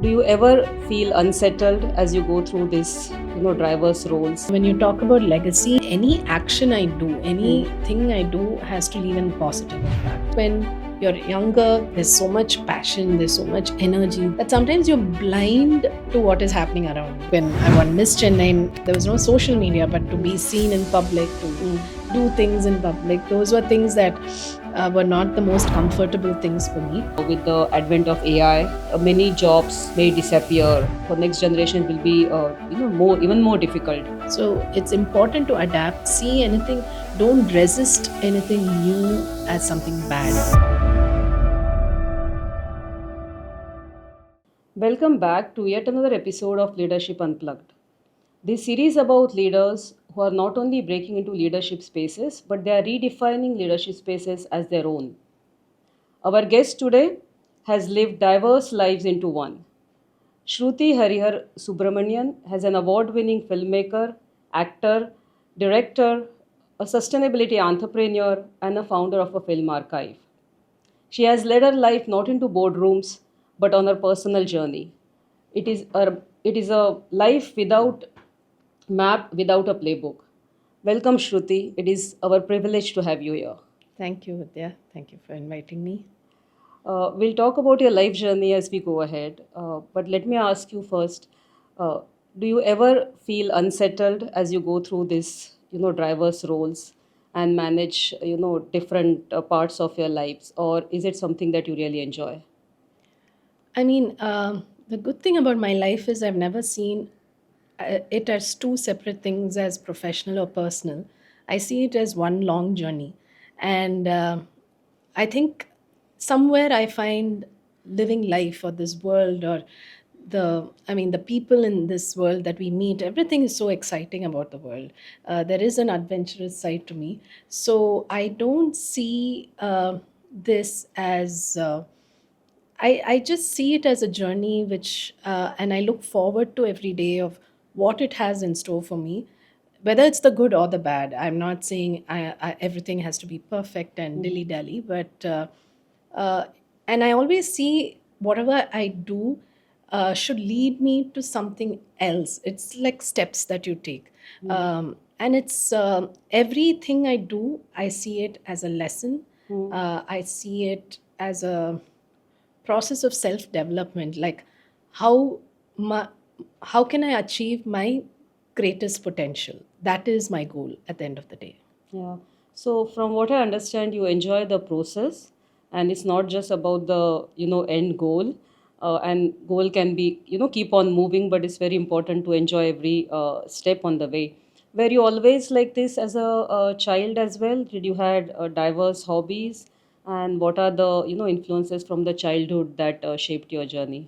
Do you ever feel unsettled as you go through this, driver's roles? When you talk about legacy, any action I do, Mm. anything I do has to leave a positive impact. When you're younger, there's so much passion, there's so much energy that sometimes you're blind to what is happening around you. When I won Miss Chennai, there was no social media, but to be seen in public, to Mm. do things in public, those were things that were not the most comfortable things for me. With the advent of AI, many jobs may disappear. For next generation, will be even more difficult. So it's important to adapt, see anything, don't resist anything new as something bad. Welcome back to yet another episode of Leadership Unplugged. This series about leaders who are not only breaking into leadership spaces, but they are redefining leadership spaces as their own. Our guest today has lived diverse lives into one. Shruti Harihar Subramanian has an award winning filmmaker, actor, director, a sustainability entrepreneur, and a founder of a film archive. She has led her life not into boardrooms but on her personal journey. It is a life without map, without a playbook. Welcome, Shruti. It is our privilege to have you here. Thank you, Vidya. Thank you for inviting me. We'll talk about your life journey as we go ahead. But let me ask you first, uh, do you ever feel unsettled as you go through this, driver's roles and manage, different parts of your lives? Or is it something that you really enjoy? I mean, the good thing about my life is I've never seen it as two separate things, as professional or personal. I see it as one long journey. And I think somewhere I find living life or this world or the people in this world that we meet, everything is so exciting about the world. There is an adventurous side to me. So I don't see this as. I just see it as a journey and I look forward to every day of what it has in store for me, whether it's the good or the bad. I'm not saying everything has to be perfect and Mm. dilly dally, but uh, and I always see whatever I do should lead me to something else. It's like steps that you take. Mm. And it's everything I do, I see it as a lesson. Mm. I see it as a process of self development, like how my, how can I achieve my greatest potential. That is my goal at the end of the day. Yeah. So from what I understand, you enjoy the process, and it's not just about the end goal. And goal can be keep on moving, but it's very important to enjoy every step on the way. Were you always like this as a child as well? Did you had diverse hobbies, and what are the influences from the childhood that shaped your journey?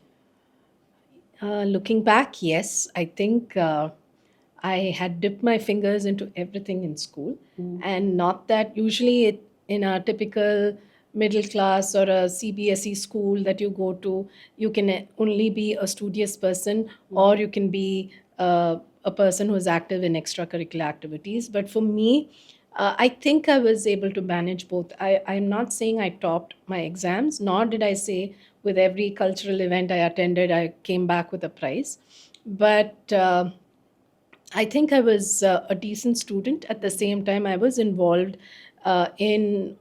Looking back, yes, I think I had dipped my fingers into everything in school, Mm. and not that usually in a typical middle class or a CBSE school that you go to, you can only be a studious person Mm. or you can be a person who is active in extracurricular activities. But for me, I think I was able to manage both. I'm not saying I topped my exams, nor did I say with every cultural event I attended, I came back with a prize. But I think I was a decent student. At the same time, I was involved in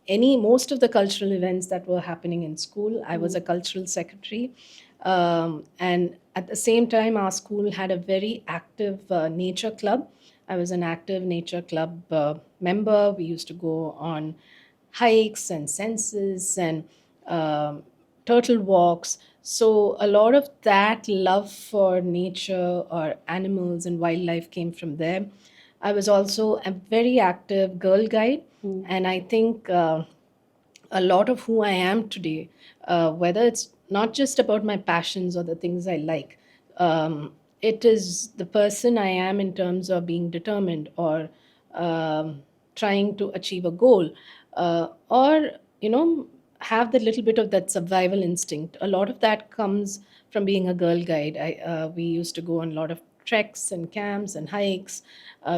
any most of the cultural events that were happening in school. I was Mm. a cultural secretary, and at the same time, our school had a very active nature club. I was an active nature club member. We used to go on hikes and census and um, turtle walks. So a lot of that love for nature or animals and wildlife came from there. I was also a very active girl guide, Mm. and I think a lot of who I am today, whether it's not just about my passions or the things I like, it is the person I am in terms of being determined or trying to achieve a goal, or have the little bit of that survival instinct. A lot of that comes from being a girl guide. We used to go on a lot of treks and camps and hikes.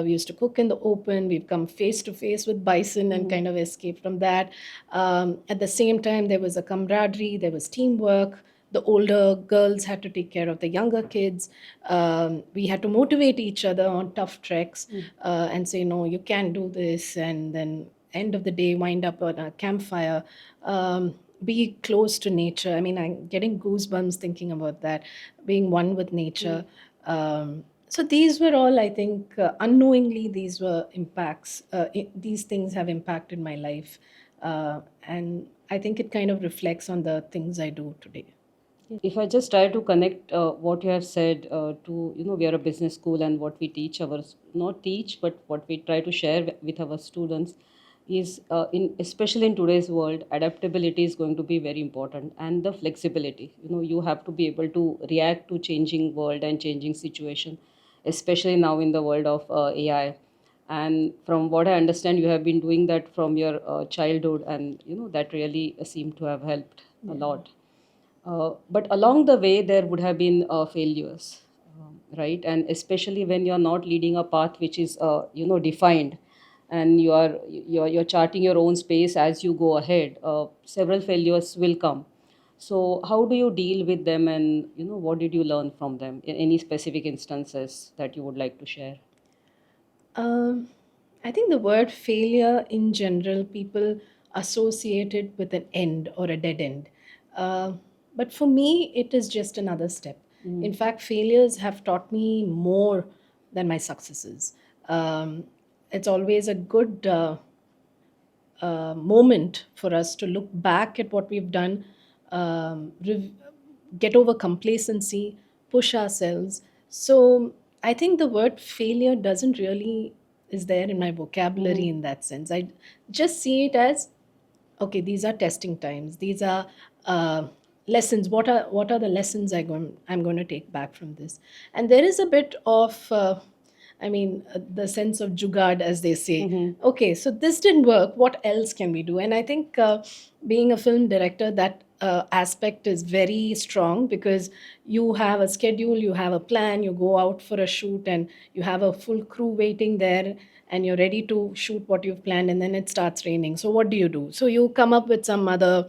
We used to cook in the open. We've come face to face with bison and kind of escape from that. At the same time, there was a camaraderie, there was teamwork. The older girls had to take care of the younger kids. We had to motivate each other on tough treks and say, no, you can't do this. And then, end of the day, wind up on a campfire. Be close to nature. I mean, I'm getting goosebumps thinking about that, being one with nature. So these were all, I think, unknowingly, these were impacts. These things have impacted my life. And I think it kind of reflects on the things I do today. If I just try to connect what you have said to, we are a business school and what we teach our, not teach, but what we try to share with our students is, especially in today's world, adaptability is going to be very important, and the flexibility. You have to be able to react to changing world and changing situation, especially now in the world of AI. And from what I understand, you have been doing that from your childhood, and that really seemed to have helped a lot. But along the way, there would have been failures, right? And especially when you're not leading a path which is, defined, and you're charting your own space as you go ahead. Several failures will come. So, how do you deal with them, and what did you learn from them? Any specific instances that you would like to share? Um, I think the word failure in general, people associate it with an end or a dead end. Uh, but for me, it is just another step. In fact, failures have taught me more than my successes. Um, it's always a good moment for us to look back at what we've done, get over complacency, push ourselves. So I think the word failure doesn't really is there in my vocabulary in that sense. I just see it as, okay, these are testing times. These are lessons. What are the lessons I'm going to take back from this? And there is a bit of I mean, the sense of jugaad, as they say. Okay, so this didn't work. What else can we do? And I think being a film director, that aspect is very strong, because you have a schedule, you have a plan, you go out for a shoot, and you have a full crew waiting there, and you're ready to shoot what you've planned, and then it starts raining. So what do you do? So you come up with some other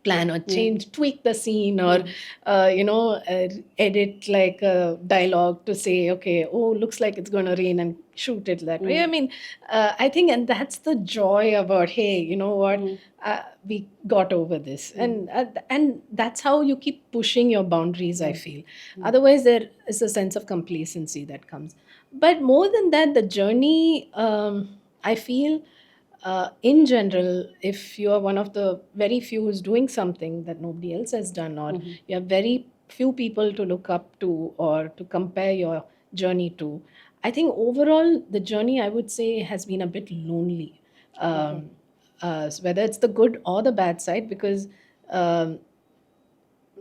plan, or change, tweak the scene, or edit like a dialogue to say, okay, oh, looks like it's going to rain, and shoot it that way. I mean, I think, and that's the joy about, hey, you know what, we got over this. And that's how you keep pushing your boundaries, I feel. Otherwise, there is a sense of complacency that comes. But more than that, the journey, I feel, in general, if you are one of the very few who's doing something that nobody else has done, or you have very few people to look up to or to compare your journey to, I think overall the journey, I would say, has been a bit lonely. Whether it's the good or the bad side, because um,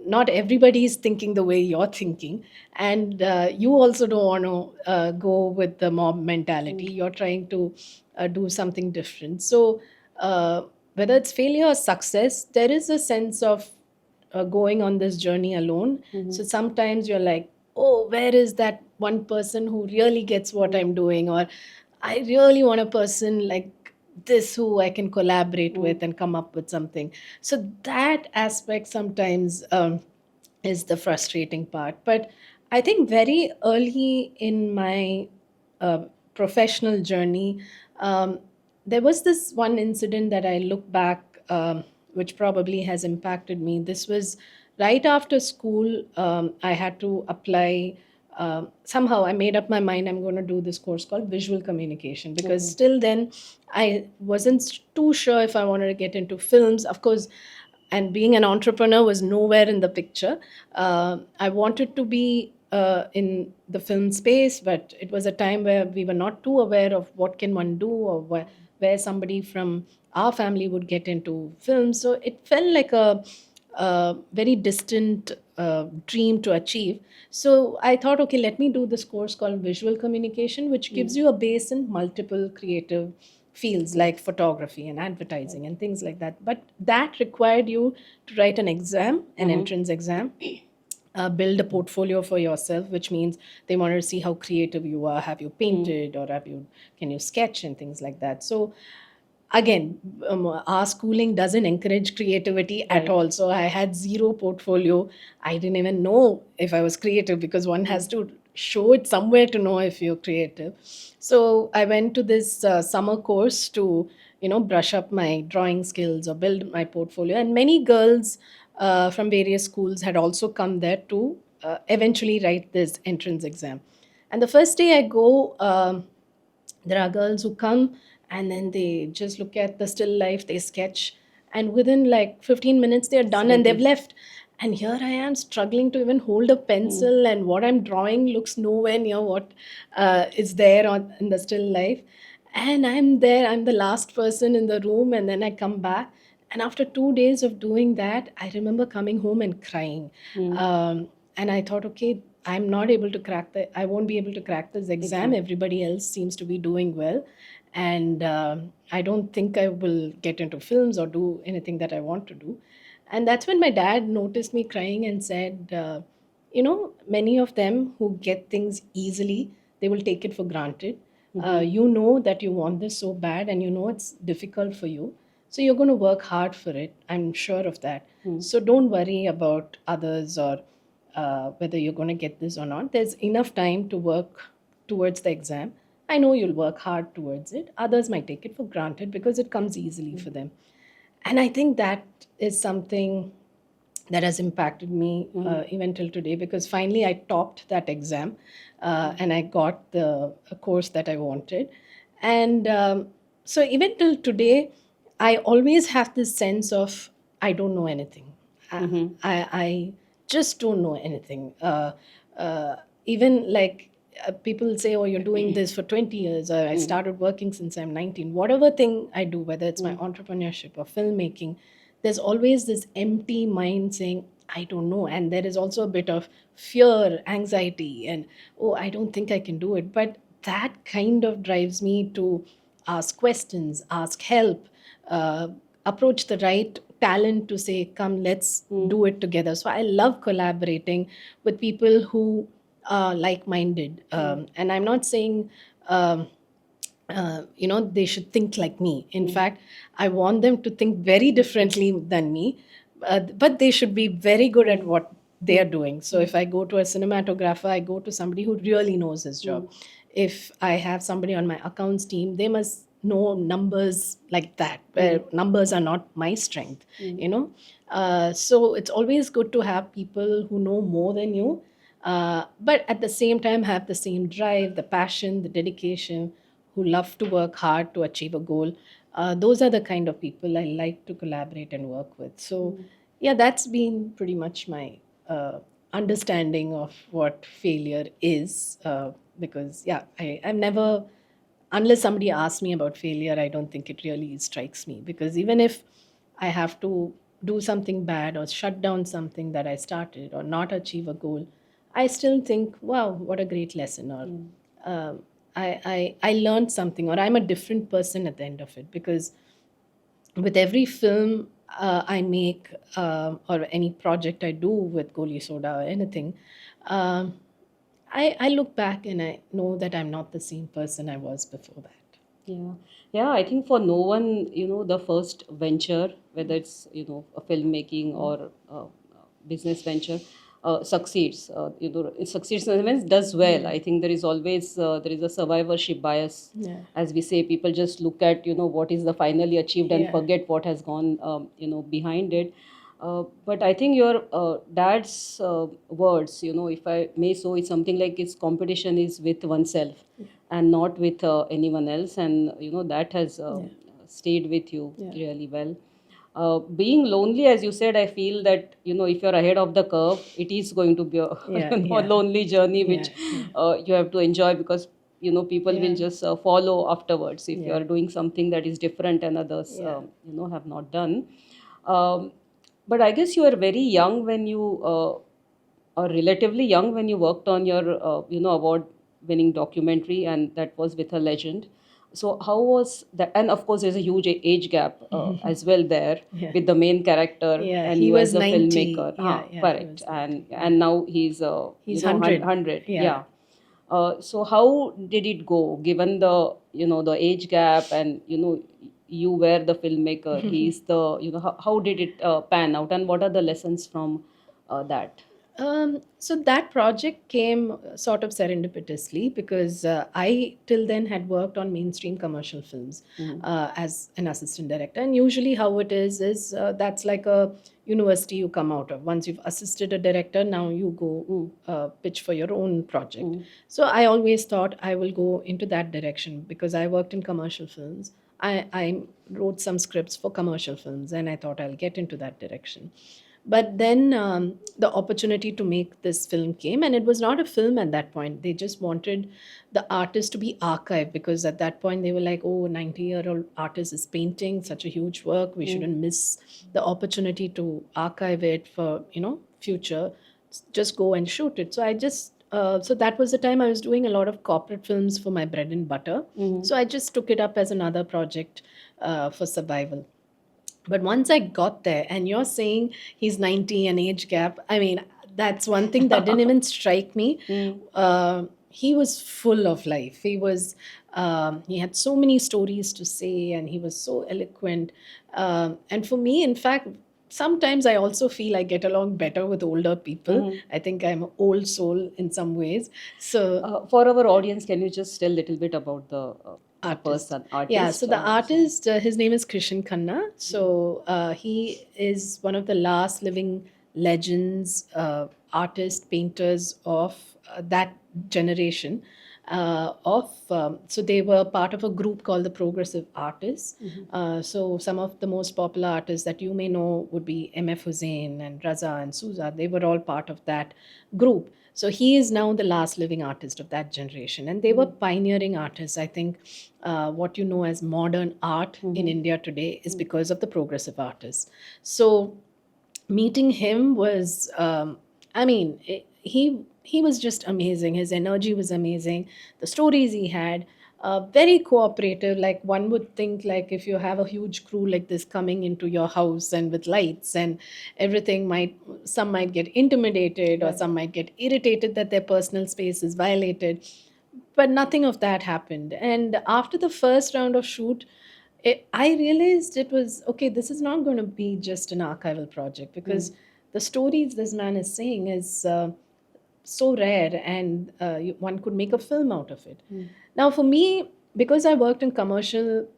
not everybody is thinking the way you're thinking, and you also don't want to go with the mob mentality. You're trying to do something different. So uh, whether it's failure or success, there is a sense of going on this journey alone. So sometimes you're like, oh, where is that one person who really gets what I'm doing? Or I really want a person like this who I can collaborate with and come up with something. So that aspect sometimes is the frustrating part. But I think very early in my professional journey, um, there was this one incident that I look back, which probably has impacted me. This was right after school. I had to apply. Somehow I made up my mind I'm going to do this course called visual communication, because still then I wasn't too sure if I wanted to get into films. Of course, and being an entrepreneur was nowhere in the picture. I wanted to be in the film space, but it was a time where we were not too aware of what can one do, or where somebody from our family would get into film. So it felt like a very distant dream to achieve. So I thought, okay, let me do this course called visual communication, which gives you a base in multiple creative fields like photography and advertising and things like that. But that required you to write an exam, an entrance exam, build a portfolio for yourself, which means they wanted to see how creative you are. Have you painted, or can you sketch and things like that? So again, our schooling doesn't encourage creativity at Right. all. So I had zero portfolio. I didn't even know if I was creative, because one has to show it somewhere to know if you're creative. So I went to this summer course to, brush up my drawing skills or build my portfolio. And many girls from various schools had also come there to eventually write this entrance exam. And the first day I go, there are girls who come and then they just look at the still life, they sketch, and within like 15 minutes they're done and they've Absolutely. left. And here I am struggling to even hold a pencil, and what I'm drawing looks nowhere near what is there in the still life. And I'm there, I'm the last person in the room, and then I come back. And after 2 days of doing that, I remember coming home and crying. Mm. And I thought, okay, I'm not able to I won't be able to crack this exam. Exam. Everybody else seems to be doing well. And I don't think I will get into films or do anything that I want to do. And that's when my dad noticed me crying and said, many of them who get things easily, they will take it for granted. You know that you want this so bad, and you know it's difficult for you. So you're going to work hard for it. I'm sure of that. So don't worry about others or whether you're going to get this or not. There's enough time to work towards the exam. I know you'll work hard towards it. Others might take it for granted because it comes easily for them. And I think that is something that has impacted me even till today, because finally I topped that exam and I got the a course that I wanted. And so even till today, I always have this sense of I don't know anything. I just don't know anything. Uh, Even like people say, oh, you're doing this for 20 years, or I started working since I'm 19. Whatever thing I do, whether it's my entrepreneurship or filmmaking, there's always this empty mind saying, I don't know. And there is also a bit of fear, anxiety, and, oh, I don't think I can do it. But that kind of drives me to ask questions, ask help, uh, approach the right talent to say, come, let's do it together. So I love collaborating with people who are like minded. And I'm not saying, they should think like me. In fact, I want them to think very differently than me, but they should be very good at what they are doing. So if I go to a cinematographer, I go to somebody who really knows his job. If I have somebody on my accounts team, they must know numbers like that, where numbers are not my strength, so it's always good to have people who know more than you, but at the same time have the same drive, the passion, the dedication, who love to work hard to achieve a goal. Those are the kind of people I like to collaborate and work with. So, yeah, that's been pretty much my understanding of what failure is. Because, yeah, I've never, unless somebody asks me about failure, I don't think it really strikes me. Because even if I have to do something bad or shut down something that I started or not achieve a goal, I still think, wow, what a great lesson. Or I learned something, or I'm a different person at the end of it. Because with every film I make, or any project I do with Goli Soda or anything, um, I look back and I know that I'm not the same person I was before that. Yeah, yeah. I think for no one, the first venture, whether it's a filmmaking or business venture, succeeds. It succeeds in the sense does well. I think there is always there is a survivorship bias, Yeah. as we say. People just look at what is the finally achieved and Yeah. forget what has gone behind it. But I think your dad's words, if I may so, it's something like its competition is with oneself and not with anyone else. And, that has Yeah. stayed with you Yeah. really well. Being lonely, as you said, I feel that, if you're ahead of the curve, it is going to be a Yeah. Yeah. lonely journey, which Yeah. Yeah. you have to enjoy, because, people will Yeah. just follow afterwards if you Yeah. are doing something that is different and others, Yeah. have not done. Um, but I guess you were very young when you, or relatively young when you worked on your, award-winning documentary, and that was with a legend. So how was that? And of course, there's a huge age gap as well there Yeah. with the main character Yeah. and He you was as a 90. filmmaker. Yeah. Yeah. He Correct. was 90. And now he's, He's 100. 100. Yeah. Yeah. So how did it go given the the age gap, and you were the filmmaker, he's the, how did it pan out, and what are the lessons from that? So that project came sort of serendipitously because I till then had worked on mainstream commercial films as an assistant director, and usually how it is that's like a university you come out of. Once you've assisted a director, now you go pitch for your own project. So I always thought I will go into that direction because I worked in commercial films. I wrote some scripts for commercial films, and I thought I'll get into that direction. But then the opportunity to make this film came, and it was not a film at that point. They just wanted the artist to be archived because at that point they were like, oh, 90-year-old artist is painting such a huge work. We shouldn't miss the opportunity to archive it for, future. Just go and shoot it. So I just, so that was the time I was doing a lot of corporate films for my bread and butter. So I just took it up as another project for survival. But once I got there, and you're saying he's 90, an age gap, I mean, that's one thing that didn't even strike me. He was full of life. He had so many stories to say, and he was so eloquent. And for me, in fact, sometimes I also feel I get along better with older people. I think I'm an old soul in some ways. So, For our audience, can you just tell a little bit about the artist. artist? Yeah, so the artist, his name is Krishan Khanna. So he is one of the last living legends, artists, painters of that generation. So they were part of a group called the Progressive Artists. So some of the most popular artists that you may know would be M.F. Hussain and Raza and Souza. They were all part of that group. So he is now the last living artist of that generation. And they were pioneering artists. I think what you know as modern art in India today is because of the progressive artists. So meeting him was, he was just amazing. His energy was amazing. The stories he had, very cooperative. Like one would think, like if you have a huge crew like this coming into your house and with lights and everything, some might get intimidated or some might get irritated that their personal space is violated. But nothing of that happened. And after the first round of shoot, I realized it was okay. This is not going to be just an archival project because the stories this man is saying is so rare, and one could make a film out of it. Now, for me, because I worked in commercial,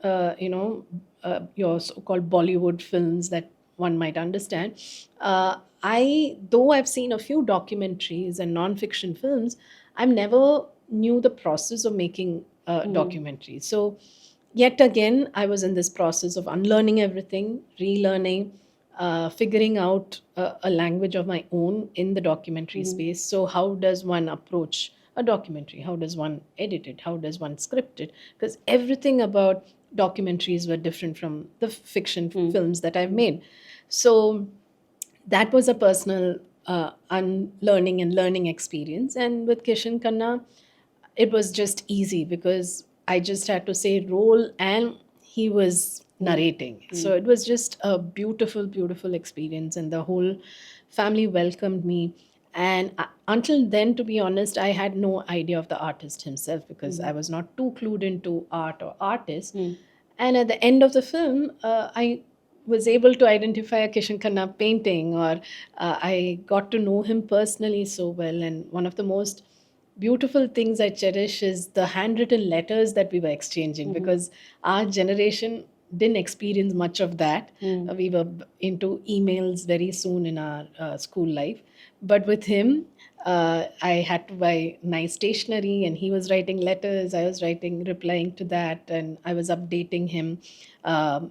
your so-called Bollywood films that one might understand, though I've seen a few documentaries and non-fiction films, I've never knew the process of making documentaries. So, yet again, I was in this process of unlearning everything, relearning, figuring out a language of my own in the documentary space. So, how does one approach a documentary? How does one edit it? How does one script it? Because everything about documentaries were different from the fiction films that I've made. So, that was a personal unlearning and learning experience. And with Kishan Khanna, it was just easy because I just had to say roll and he was narrating. So it was just a beautiful, beautiful experience, and the whole family welcomed me. And until then, to be honest, I had no idea of the artist himself because I was not too clued into art or artists. And at the end of the film, I was able to identify a Kishan Khanna painting, or I got to know him personally so well. And one of the most beautiful things I cherish is the handwritten letters that we were exchanging because our generation didn't experience much of that. We were into emails very soon in our school life. But with him, I had to buy nice stationery, and he was writing letters. I was replying to that, and I was updating him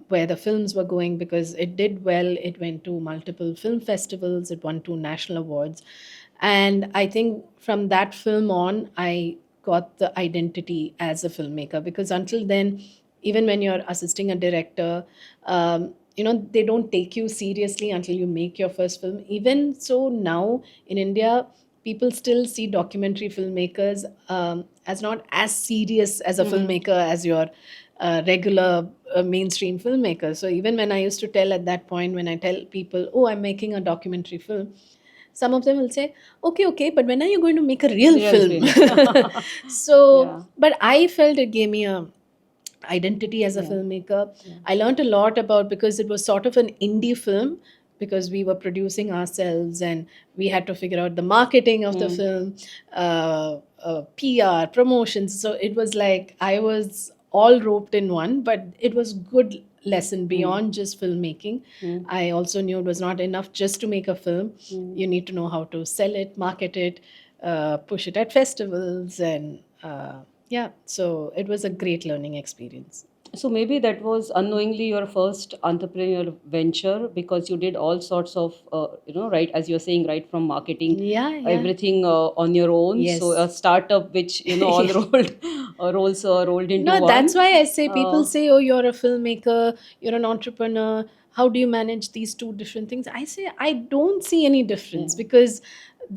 where the films were going because it did well. It went to multiple film festivals, it won 2 national awards. And I think from that film on, I got the identity as a filmmaker because until then, even when you're assisting a director, they don't take you seriously until you make your first film. Even so, now in India, people still see documentary filmmakers as not as serious as a filmmaker as your regular mainstream filmmaker. So even when I used to tell at that point, when I tell people, oh, I'm making a documentary film, some of them will say, okay, but when are you going to make a real film? So, Yeah. but I felt it gave me a identity as a Yeah. filmmaker. Yeah. I learned a lot about, because it was sort of an indie film, because we were producing ourselves and we had to figure out the marketing of the Mm. film, PR, promotions. So it was like I was all roped in one, but it was good lesson Mm. beyond just filmmaking. Mm. I also knew it was not enough just to make a film. Mm. You need to know how to sell it, market it, push it at festivals, and yeah, so it was a great learning experience. So maybe that was unknowingly your first entrepreneurial venture, because you did all sorts of, right, as you're saying, right from marketing, Yeah, yeah. everything on your own. So a Yes. startup which, all rolled, roles rolled into No, that's one. why I say, people Uh, say, oh, you're a filmmaker, you're an entrepreneur. How do you manage these two different things? I say, I don't see any difference, yeah. because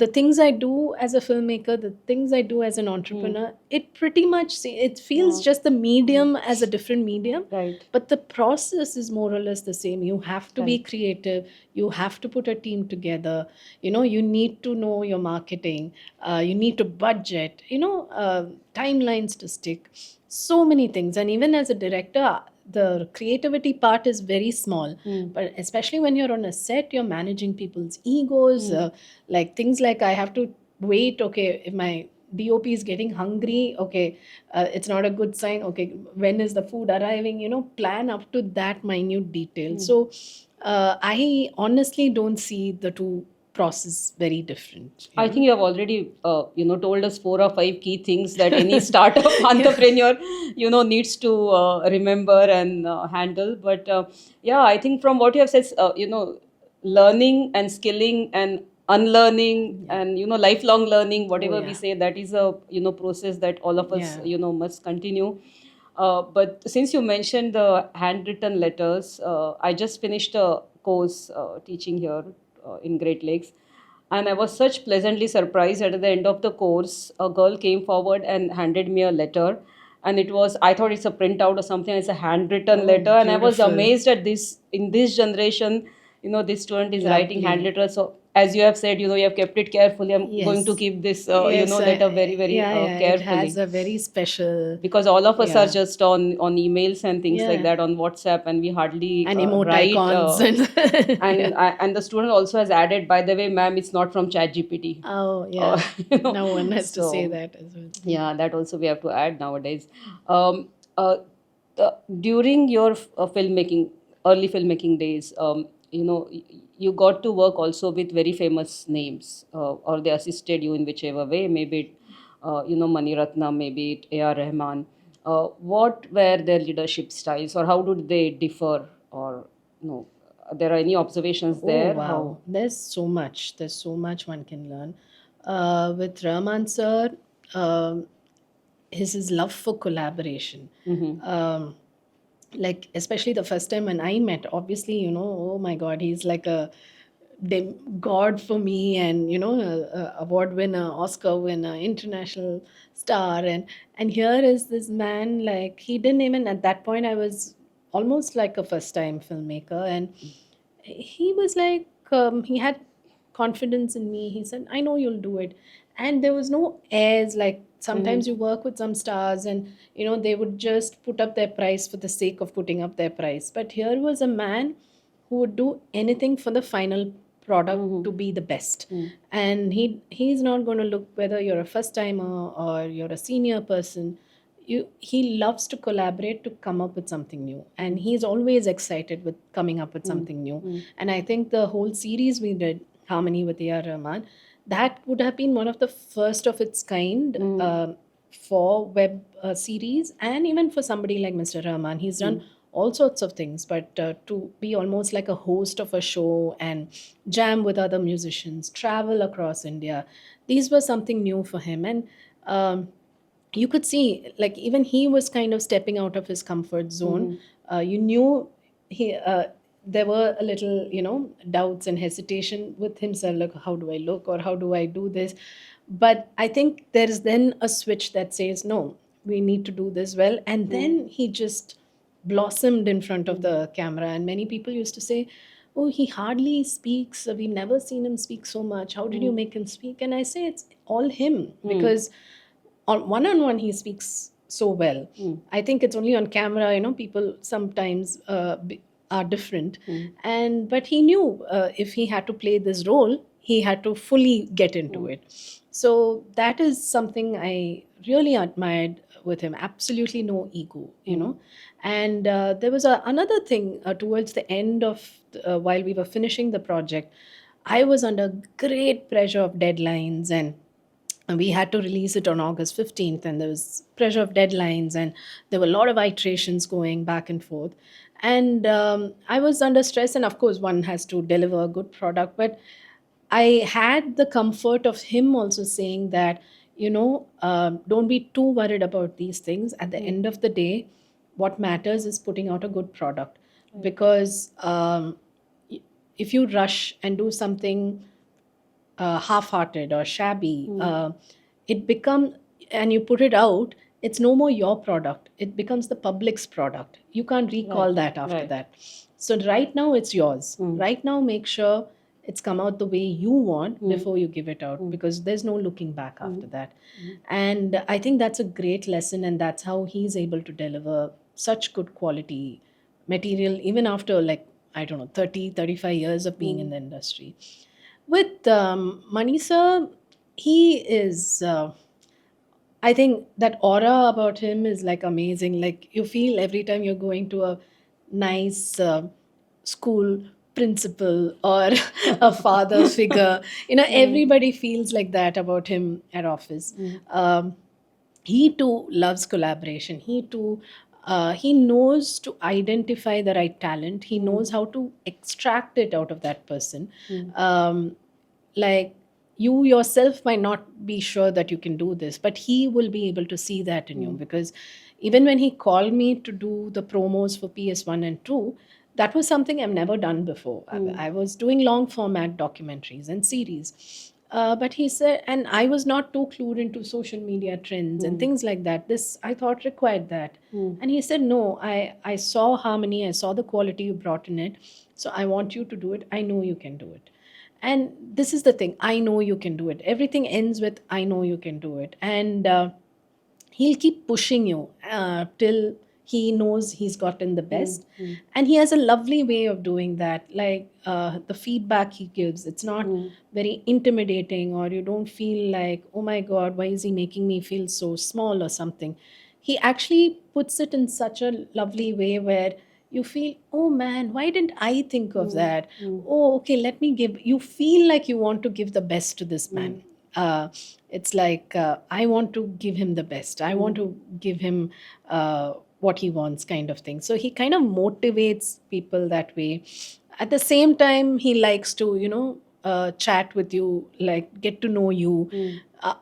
the things I do as a filmmaker, the things I do as an Hmm. entrepreneur, it pretty much, it feels Yeah. just the Hmm. medium as a different medium, Right. but the process is more or less the same. You have to be Right. creative, you have to put a team together, you need to know your marketing, you need to budget, timelines to stick, so many things. And even as a director, the creativity part is very small, Hmm. but especially when you're on a set, you're managing people's egos, Hmm. like things like I have to wait, okay, if my DOP is getting hungry, okay, it's not a good sign, okay, when is the food arriving, plan up to that minute detail. Hmm. So I honestly don't see the two process very different, I think you have already, told us 4 or 5 key things that any startup Yeah. entrepreneur, needs to remember and handle. But yeah, I think from what you have said, learning and skilling and unlearning Yeah. and lifelong learning, Oh, whatever we yeah. say, that is a process that all of us Yeah. must continue. But since you mentioned the handwritten letters, I just finished a course teaching here in Great Lakes, and I was such pleasantly surprised. At the end of the course, a girl came forward and handed me a letter, and it was, I thought it's a printout or something. It's a handwritten Oh, letter, and I was beautiful. amazed at this. In this generation, this student is writing hand Lovely. letters. So as you have said, you have kept it carefully. I'm going to Yes. keep this, Yes. letter very, very Yeah, yeah. It has carefully, a very special, because all of us are yeah. just on emails and things like Yeah. that on WhatsApp, and we hardly And write. emoticons and And yeah. and the student also has added, by the way, ma'am, it's not from ChatGPT. Oh, uh, yeah. you know No one has to say so that as well. yeah, that also we have to add nowadays. um, uh, During your filmmaking, early filmmaking days, you got to work also with very famous names, or they assisted you in whichever way, maybe it, Mani Ratnam, maybe it AR Rahman. What were their leadership styles, or how did they differ, or no, there are any observations Oh, there, how? wow. There's so much. There's so much one can learn. With Rahman sir, um, his love for collaboration. Mm-hmm. Um, like, especially the first time when I met, obviously, oh my God, he's like a god for me, and a award winner, Oscar winner, international star, and here is this man, like, he didn't even, at that point I was almost like a first time filmmaker, and he was like, he had confidence in me. He said, I know you'll do it. And there was no airs, like Mm-hmm. sometimes you work with some stars and they would just put up their price for the sake of putting up their price. But here was a man who would do anything for the final product Mm-hmm. to be the best. Mm-hmm. And he's not going to look whether you're a first timer or you're a senior person. He loves to collaborate to come up with something new, and he's always excited with coming up with something new. Mm-hmm. And I think the whole series we did, Harmony with AR Rahman, that would have been one of the first of its kind, Mm-hmm. for web series, and even for somebody like Mr. Rahman. He's done all sorts of things, but to be almost like a host of a show and jam with other musicians, travel across India, these were something new for him. And um, you could see, like, even he was kind of stepping out of his comfort zone. Mm-hmm. You knew he there were a little, doubts and hesitation with himself, like, how do I look, or how do I do this? But I think there is then a switch that says, no, we need to do this well. And then he just blossomed in front of the camera, and many people used to say, oh, he hardly speaks, we've never seen him speak so much, how did you make him speak? And I say, it's all him, Mm-hmm. because on one he speaks so well. Mm. I think it's only on camera, people sometimes are different. And but he knew if he had to play this role, he had to fully get into it. So that is something I really admired with him. Absolutely no ego. And there was another thing towards the end of while we were finishing the project. I was under great pressure of deadlines, and we had to release it on August 15th, and there was pressure of deadlines, and there were a lot of iterations going back and forth. And I was under stress, and of course, one has to deliver a good product. But I had the comfort of him also saying that, don't be too worried about these things. At the end of the day, what matters is putting out a good product. Because if you rush and do something half-hearted or shabby, it become and you put it out, it's no more your product, it becomes the public's product. You can't recall Right, that after right. that. So right now it's yours. Right now, make sure it's come out the way you want before you give it out, because there's no looking back after that. And I think that's a great lesson, and that's how he's able to deliver such good quality material even after, like, I don't know, 30-35 years of being in the industry. With Manisa, he is. I think that aura about him is like amazing. Like, you feel every time you're going to a nice school principal or a father figure. Everybody feels like that about him at office. He too loves collaboration. He knows to identify the right talent. He knows how to extract it out of that person. Like, you yourself might not be sure that you can do this, but he will be able to see that in you. Because even when he called me to do the promos for PS1 and 2, that was something I've never done before. I was doing long format documentaries and series. But he said, and I was not too clued into social media trends and things like that. This, I thought, required that. And he said, no, I saw harmony, I saw the quality you brought in it. So I want you to do it. I know you can do it. And this is the thing, I know you can do it. Everything ends with, I know you can do it. And he'll keep pushing you till he knows he's gotten the best. And he has a lovely way of doing that. Like, the feedback he gives, it's not very intimidating, or you don't feel like, oh my god, why is he making me feel so small or something. He actually puts it in such a lovely way where you feel, oh man, why didn't I think of that? Oh, okay, let me give. You feel like you want to give the best to this man. It's like, I want to give him the best. I want to give him what he wants, kind of thing. So he kind of motivates people that way. At the same time, he likes to, chat with you, like, get to know you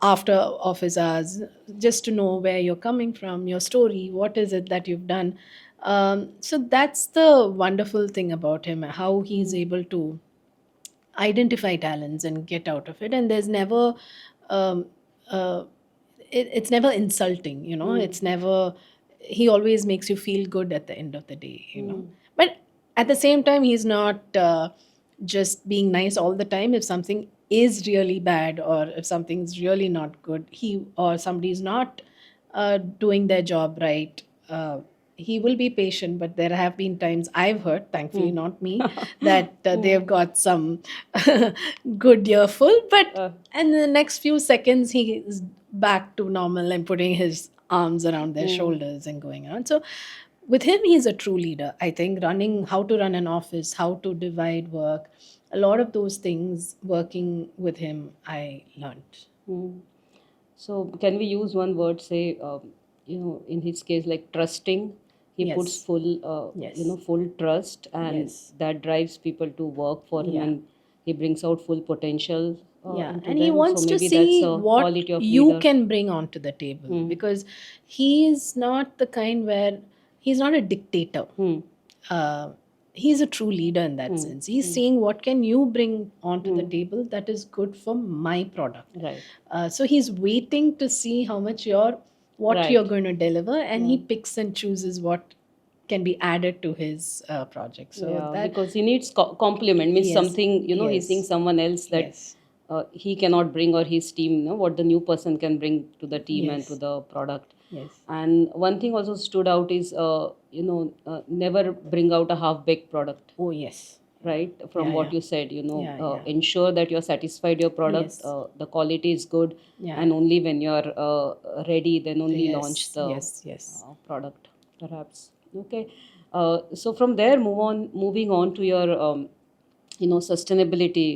after office hours, just to know where you're coming from, your story, what is it that you've done. So that's the wonderful thing about him, how he's able to identify talents and get out of it. And there's never um, uh, it's never insulting. It's never. He always makes you feel good at the end of the day. But at the same time, he's not just being nice all the time. If something is really bad, or if something's really not good, he or somebody's not doing their job right, he will be patient. But there have been times I've heard, thankfully not me, that they've got some good earful, but in the next few seconds he is back to normal and putting his arms around their shoulders and going on. So with him, he's a true leader. I think running, how to run an office, how to divide work, a lot of those things working with him, I learned. So can we use one word, say, in his case, like trusting? He puts Yes. full, Yes. full trust, and Yes. that drives people to work for him, Yeah. and he brings out full potential Yeah, into and he them. So wants to maybe that's see a what quality of you leader. can bring onto the table, because he's not the kind where he's not a dictator. Uh, he's a true leader in that sense. He's seeing what can you bring onto the table that is good for my product. Right. So he's waiting to see how much what Right. you're going to deliver, and he picks and chooses what can be added to his project. So Yeah, that, because he needs compliment, means yes, something, he's seeing yes, someone else that yes. he cannot bring, or his team, what the new person can bring to the team and to Yes. the product. Yes. And one thing also stood out is, never bring out a half baked product, Oh, yes. Yeah. right? From Yeah. what Yeah. you said, Yeah. Yeah. ensure that you're satisfied your product, Yes. the quality is good, Yeah. and only when you're ready, then only launch Yes. the Yes. Yes. product, perhaps. Okay. So from there, moving on to your sustainability,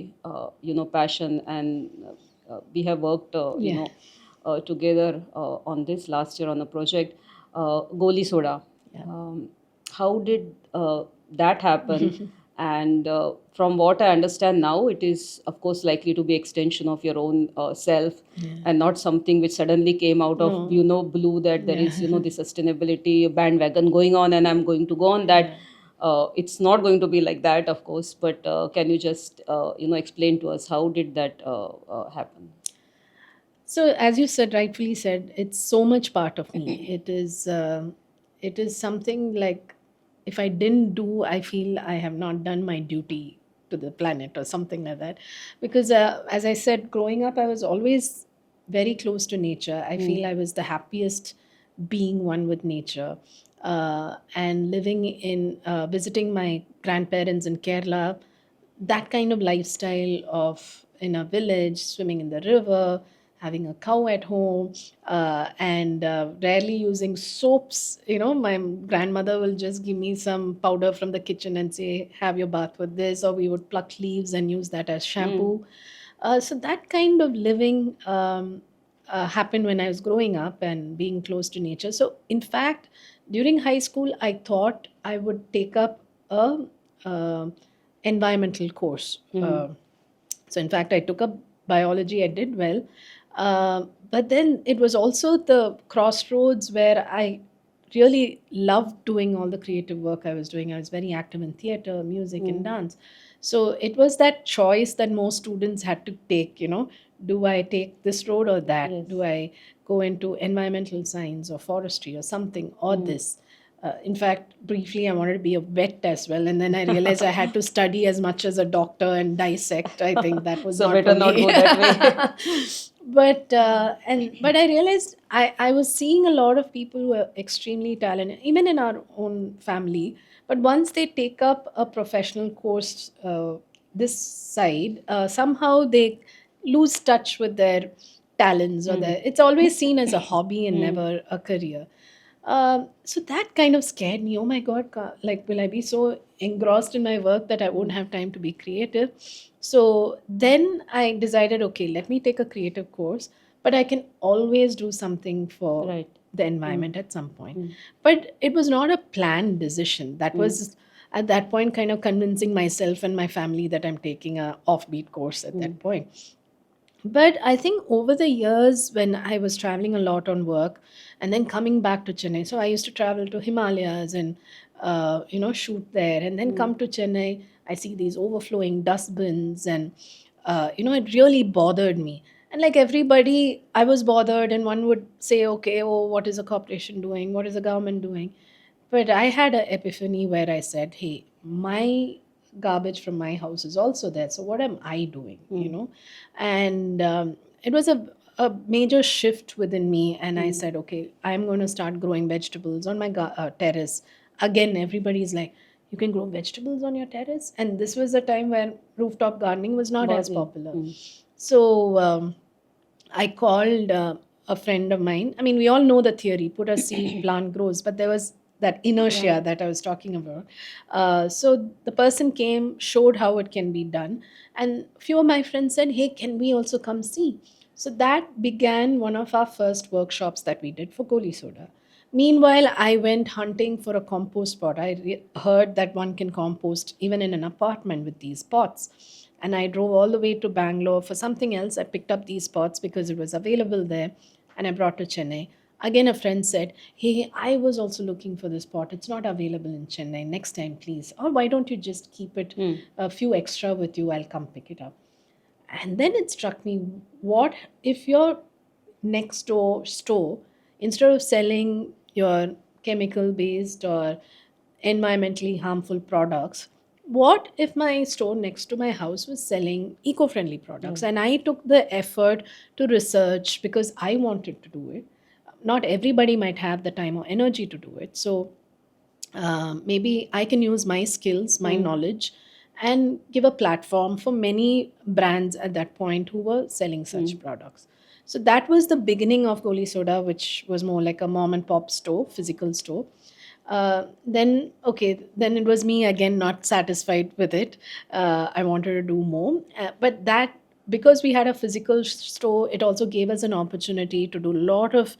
passion. And we have worked Yeah. together on this last year on a project, Goli Soda. Yeah. um, how did that happen? And from what I understand now, it is of course likely to be extension of your own self, Yeah. and not something which suddenly came out of No. blue, that there Yeah. is the sustainability bandwagon going on and I'm going to go on that. Yeah. It's not going to be like that, of course, but can you just explain to us how did that happen? So, as you said, rightfully said, it's so much part of me. It is something like if I didn't do, I feel I have not done my duty to the planet or something like that. Because, as I said, growing up, I was always very close to nature. I Hmm. feel I was the happiest being one with nature. And living in, visiting my grandparents in Kerala, that kind of lifestyle of in a village, swimming in the river, having a cow at home, and rarely using soaps. My grandmother will just give me some powder from the kitchen and say, have your bath with this, or we would pluck leaves and use that as Hmm. shampoo. So that kind of living happened when I was growing up and being close to nature. So, in fact, during high school, I thought I would take up a uh, environmental course. Hmm. So, in fact, I took up biology. I did well, but then it was also the crossroads where I really loved doing all the creative work I was doing. I was very active in theater, music, and Hmm. dance. So it was that choice that most students had to take. Do I take this road or that? Do Yes. I go into environmental science or forestry or something or Hmm. this? In fact, briefly, I wanted to be a vet as well, and then I realized I had to study as much as a doctor and dissect. I think that was So not for better not me. go that way. But I realized I was seeing a lot of people who are extremely talented, even in our own family. But once they take up a professional course, this side, somehow they lose touch with their talents, or Hmm. their. It's always seen as a hobby and Hmm. never a career. So that kind of scared me. Oh my God, like, will I be so engrossed in my work that I won't Hmm. have time to be creative? So then I decided, okay, let me take a creative course, but I can always do something for Right. the Hmm. environment at some point. Hmm. But it was not a planned decision. That Hmm. was at that point kind of convincing myself and my family that I'm taking a offbeat course at Hmm. that point. But I think over the years, when I was traveling a lot on work and then coming back to Chennai, so I used to travel to Himalayas and shoot there, and then Hmm. come to Chennai. I see these overflowing dustbins, and it really bothered me. And like everybody, I was bothered, and one would say, "Okay, oh, what is a corporation doing? What is the government doing?" But I had an epiphany where I said, hey, my garbage from my house is also there. So what am I doing? Hmm. And it was a major shift within me. And I Hmm. said, okay, I'm going to start growing vegetables on my terrace. Again, everybody's like, you can grow vegetables on your terrace. And this was a time when rooftop gardening was not as Body. popular. Hmm. So I called a friend of mine. I mean, we all know the theory put a seed, plant grows, but there was that Yeah. inertia that I was talking about. So the person came, showed how it can be done. And few of my friends said, hey, can we also come see? So that began one of our first workshops that we did for Goli Soda. Meanwhile, I went hunting for a compost pot. I heard that one can compost even in an apartment with these pots. And I drove all the way to Bangalore for something else. I picked up these pots because it was available there, and I brought to Chennai. Again, a friend said, hey, I was also looking for this pot. It's not available in Chennai. Next time, please. Or why don't you just keep it Hmm. a few extra with you? I'll come pick it up. And then it struck me, what if your next door store, instead of selling your chemical based or environmentally harmful products, what if my store next to my house was selling eco-friendly products, Yeah. and I took the effort to research because I wanted to do it. Not everybody might have the time or energy to do it, so maybe I can use my skills, my knowledge, and give a platform for many brands at that point who were selling such products. So that was the beginning of Goli Soda, which was more like a mom and pop store, physical store. Then, okay, then it was me again, not satisfied with it. I wanted to do more. But that, because we had a physical store, it also gave us an opportunity to do a lot of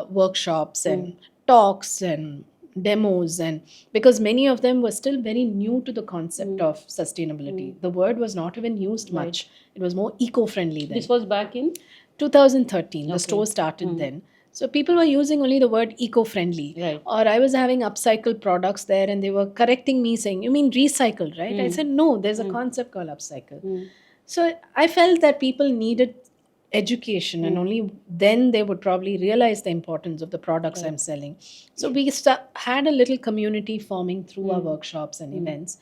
workshops and talks and demos, and because many of them were still very new to the concept of sustainability. The word was not even used Right. much. It was more eco-friendly then. This was back in 2013, the Okay. store started then. So people were using only the word eco-friendly. Right. Or I was having upcycled products there, and they were correcting me saying, "You mean recycled, right?" I said, "No, there's a concept called upcycle." So I felt that people needed education, and only then they would probably realize the importance of the products I'm selling. So we had a little community forming through our workshops and events.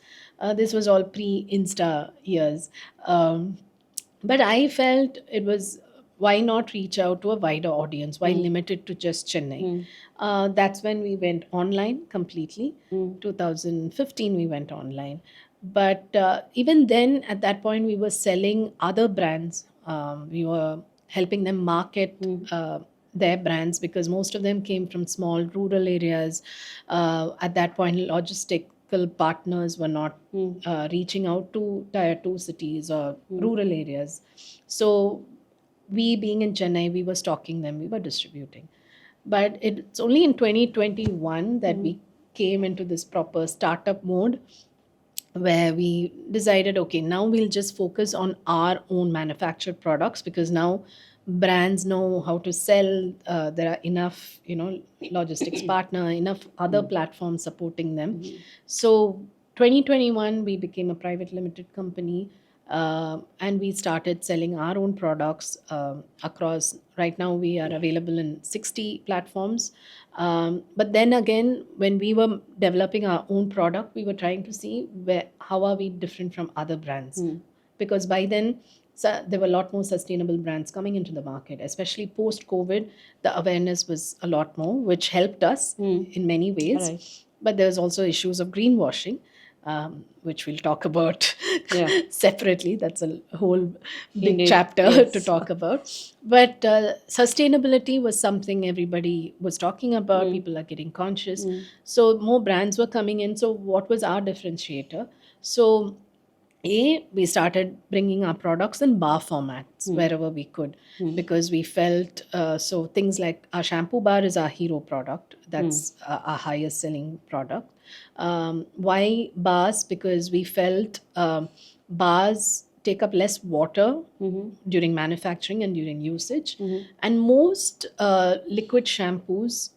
This was all pre-Insta years. Um, but I felt it was, why not reach out to a wider audience? Why limit it to just Chennai? That's when we went online completely. 2015, we went online. But even then, at that point, we were selling other brands. We were helping them market their brands, because most of them came from small rural areas. At that point, logistical partners were not reaching out to tier 2 cities or rural areas. So we, being in Chennai, we were stocking them, we were distributing. But it's only in 2021 that we came into this proper startup mode, where we decided, okay, now we'll just focus on our own manufactured products, because now brands know how to sell. There are enough, logistics partner, enough other platforms supporting them. So 2021, we became a private limited company, and we started selling our own products across. Right now, we are available in 60 platforms. But then again, when we were developing our own product, we were trying to see how are we different from other brands, because by then, there were a lot more sustainable brands coming into the market, especially post COVID. The awareness was a lot more, which helped us in many ways. Right. But there's also issues of greenwashing, which we'll talk about Yeah. separately. That's a whole big Indeed. chapter Yes. to talk about. But sustainability was something everybody was talking about. People are getting conscious. So more brands were coming in. So what was our differentiator? So we started bringing our products in bar formats wherever we could, because we felt, so things like our shampoo bar is our hero product. That's our highest selling product. Why bars? Because we felt bars take up less water during manufacturing and during usage. And most liquid shampoos,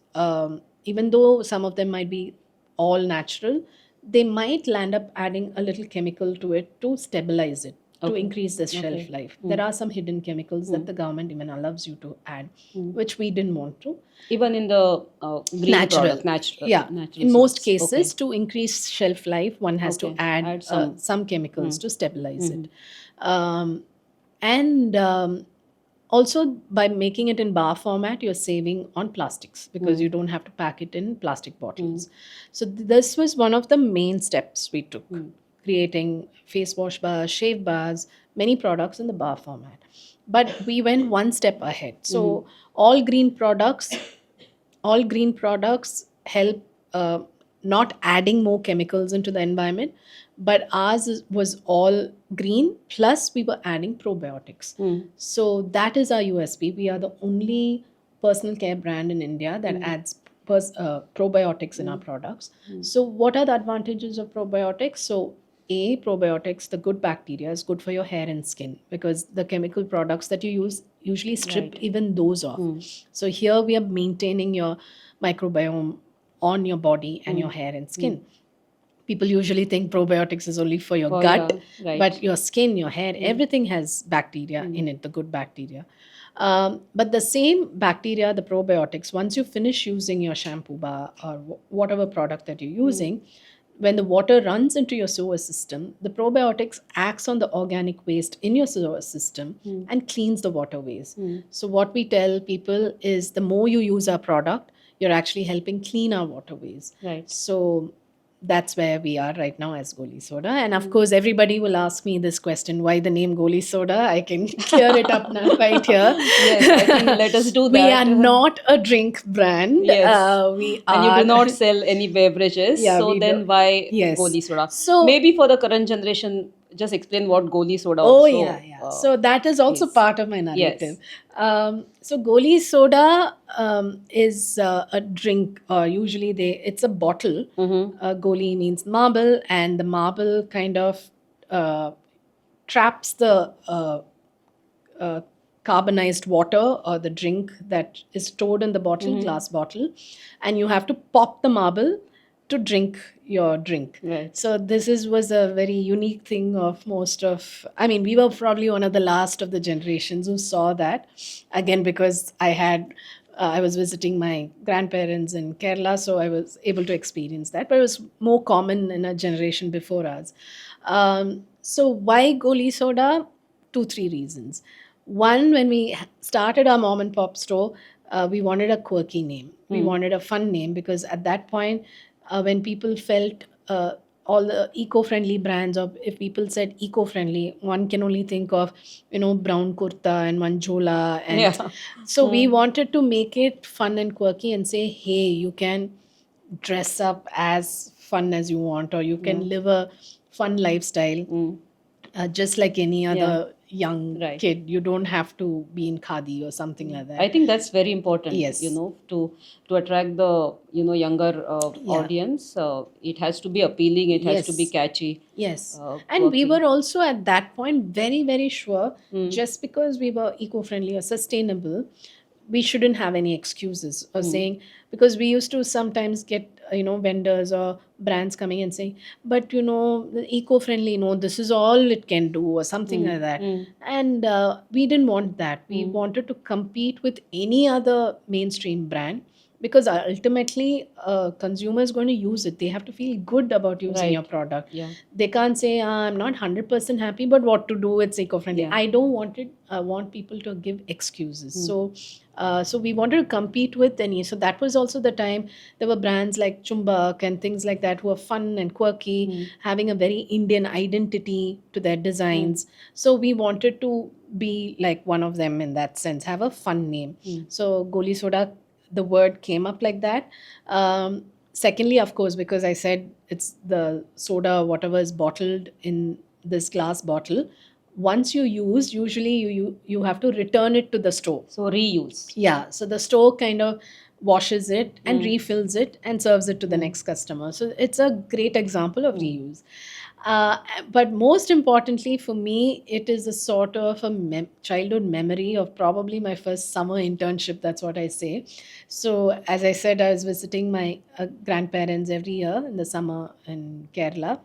even though some of them might be all natural, they might land up adding a little chemical to it to stabilize it, to increase the shelf life. There are some hidden chemicals that the government even allows you to add, which we didn't want to. Even in the green Natural. product, natural. Yeah. Natural In most soaps. cases, Okay. to increase shelf life, one has to Okay. add, Add some chemicals to stabilize it. And also, by making it in bar format, you're saving on plastics, because you don't have to pack it in plastic bottles. So this was one of the main steps we took, creating face wash bars, shave bars, many products in the bar format. But we went one step ahead. So all green products all green products help, not adding more chemicals into the environment, but was all green, plus we were adding probiotics. So that is our USP. We are the only personal care brand in India that adds probiotics in our products. So what are the advantages of probiotics? So probiotics, the good bacteria, is good for your hair and skin, because the chemical products that you use usually strip even those off. So here we are maintaining your microbiome on your body and your hair and skin. People usually think probiotics is only for your gut, yeah, right. but your skin, your hair, everything has bacteria in it, the good bacteria. But the same bacteria, the probiotics, once you finish using your shampoo bar or whatever product that you're using, when the water runs into your sewer system, the probiotics acts on the organic waste in your sewer system and cleans the waterways. So what we tell people is the more you use our product, you're actually helping clean our waterways. Right. So that's where we are right now as Goli Soda. And of course, everybody will ask me this question, why the name Goli Soda? I can clear it up now right here. Yes, I think let us do We that. are not a drink brand. Yes. We And you are. do not sell any beverages, Yeah, so we then do. why Yes. Goli Soda? So, Maybe for the current generation, just explain what Goli Soda oh, also yeah. So that is also is. part of my narrative. Yes. So Goli Soda is a drink. Usually, it's a bottle. Goli means marble, and the marble kind of traps the carbonized water or the drink that is stored in the bottle, glass bottle, and you have to pop the marble to drink your drink. Right. So this was a very unique thing of most of. I mean, we were probably one of the last of the generations who saw that. Again, because I was visiting my grandparents in Kerala, so I was able to experience that. But it was more common in a generation before us. So why Goli Soda? 2-3 reasons. One, when we started our mom and pop store, we wanted a quirky name. We wanted a fun name because at that point, when people felt all the eco-friendly brands, or if people said eco-friendly, one can only think of brown kurta and one jhola, and Yeah. so we wanted to make it fun and quirky and say, hey, you can dress up as fun as you want, or you can live a fun lifestyle just like any other young Right. kid. You don't have to be in khadi or something like that. I think that's very important, Yes. to attract the, younger audience. It has to be appealing, it has to be Yes. catchy. Yes. And we Quirky. were also at that point very, very sure just because we were eco friendly or sustainable, we shouldn't have any excuses or saying, because we used to sometimes get vendors or brands coming and saying, but eco friendly, this is all it can do or something like that. And we didn't want that. We wanted to compete with any other mainstream brand, because ultimately consumer is going to use it. They have to feel good about using your Right. product. Yeah. They can't say, I'm not 100% happy, but what to do, it's eco-friendly. Yeah. I don't want it. I want people to give excuses. So we wanted to compete with any. So that was also the time there were brands like Chumbak and things like that who were fun and quirky, having a very Indian identity to their designs. So we wanted to be like one of them in that sense, have a fun name. So Goli Soda, the word came up like that. Secondly, of course, because I said it's the soda, whatever is bottled in this glass bottle. Once you use, usually you have to return it to the store. So reuse. Yeah, so the store kind of washes it and refills it and serves it to the next customer. So it's a great example of reuse. But most importantly for me, it is a sort of a childhood memory of probably my first summer internship. That's what I say. So, as I said, I was visiting my grandparents every year in the summer in Kerala.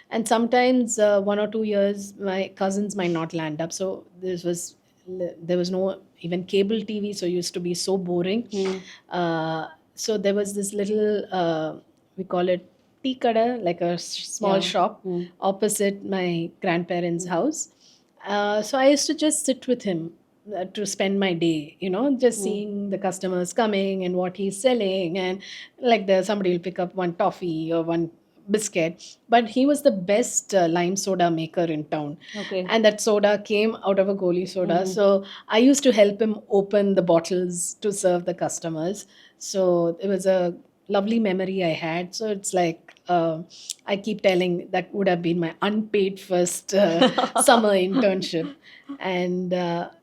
And sometimes 1 or 2 years, my cousins might not land up. So, there was no even cable TV, so it used to be so boring. So there was this little, we call it tea kada, like a small shop opposite my grandparents' house. So I used to just sit with him to spend my day, just seeing the customers coming and what he's selling, and like somebody will pick up one toffee or one biscuit, but he was the best lime soda maker in town. Okay. And that soda came out of a Goli soda. So I used to help him open the bottles to serve the customers. So it was a lovely memory I had. So it's like I keep telling that would have been my unpaid first summer internship. And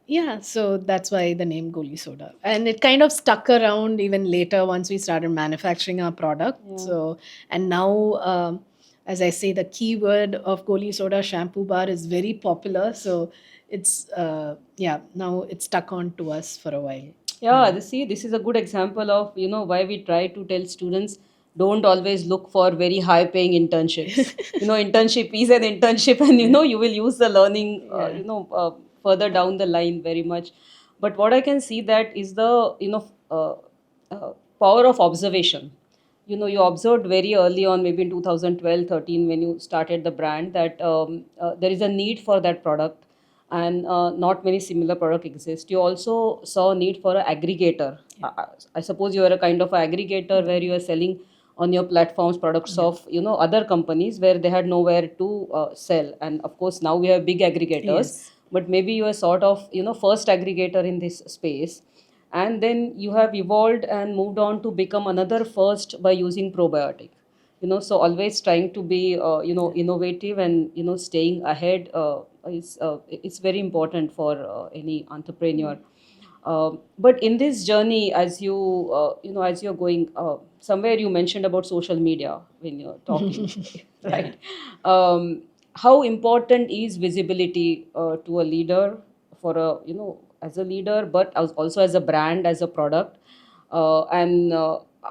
yeah, so that's why the name Goli Soda. And it kind of stuck around even later once we started manufacturing our product. So, and now, as I say, the keyword of Goli Soda shampoo bar is very popular. So it's, now it's stuck on to us for a while. Yeah, this is a good example of, why we try to tell students don't always look for very high paying internships. Internship is an internship, and you will use the learning, further down the line very much. But what I can see that is the, power of observation. you observed very early on, maybe in 2012, 13, when you started the brand, that there is a need for that product, and not many similar product exist. You also saw a need for an aggregator. Yeah. I suppose you are a kind of aggregator where you are selling on your platforms products Yeah. of other companies where they had nowhere to sell. And of course now we have big aggregators, Yes. but maybe you are sort of first aggregator in this space, and then you have evolved and moved on to become another first by using probiotic. So always trying to be Yeah. innovative, and staying ahead is it's very important for any entrepreneur. But in this journey, as as you're going somewhere, you mentioned about social media when you're talking, Yeah. right? How important is visibility to a leader, for a as a leader, but also as a brand, as a product, and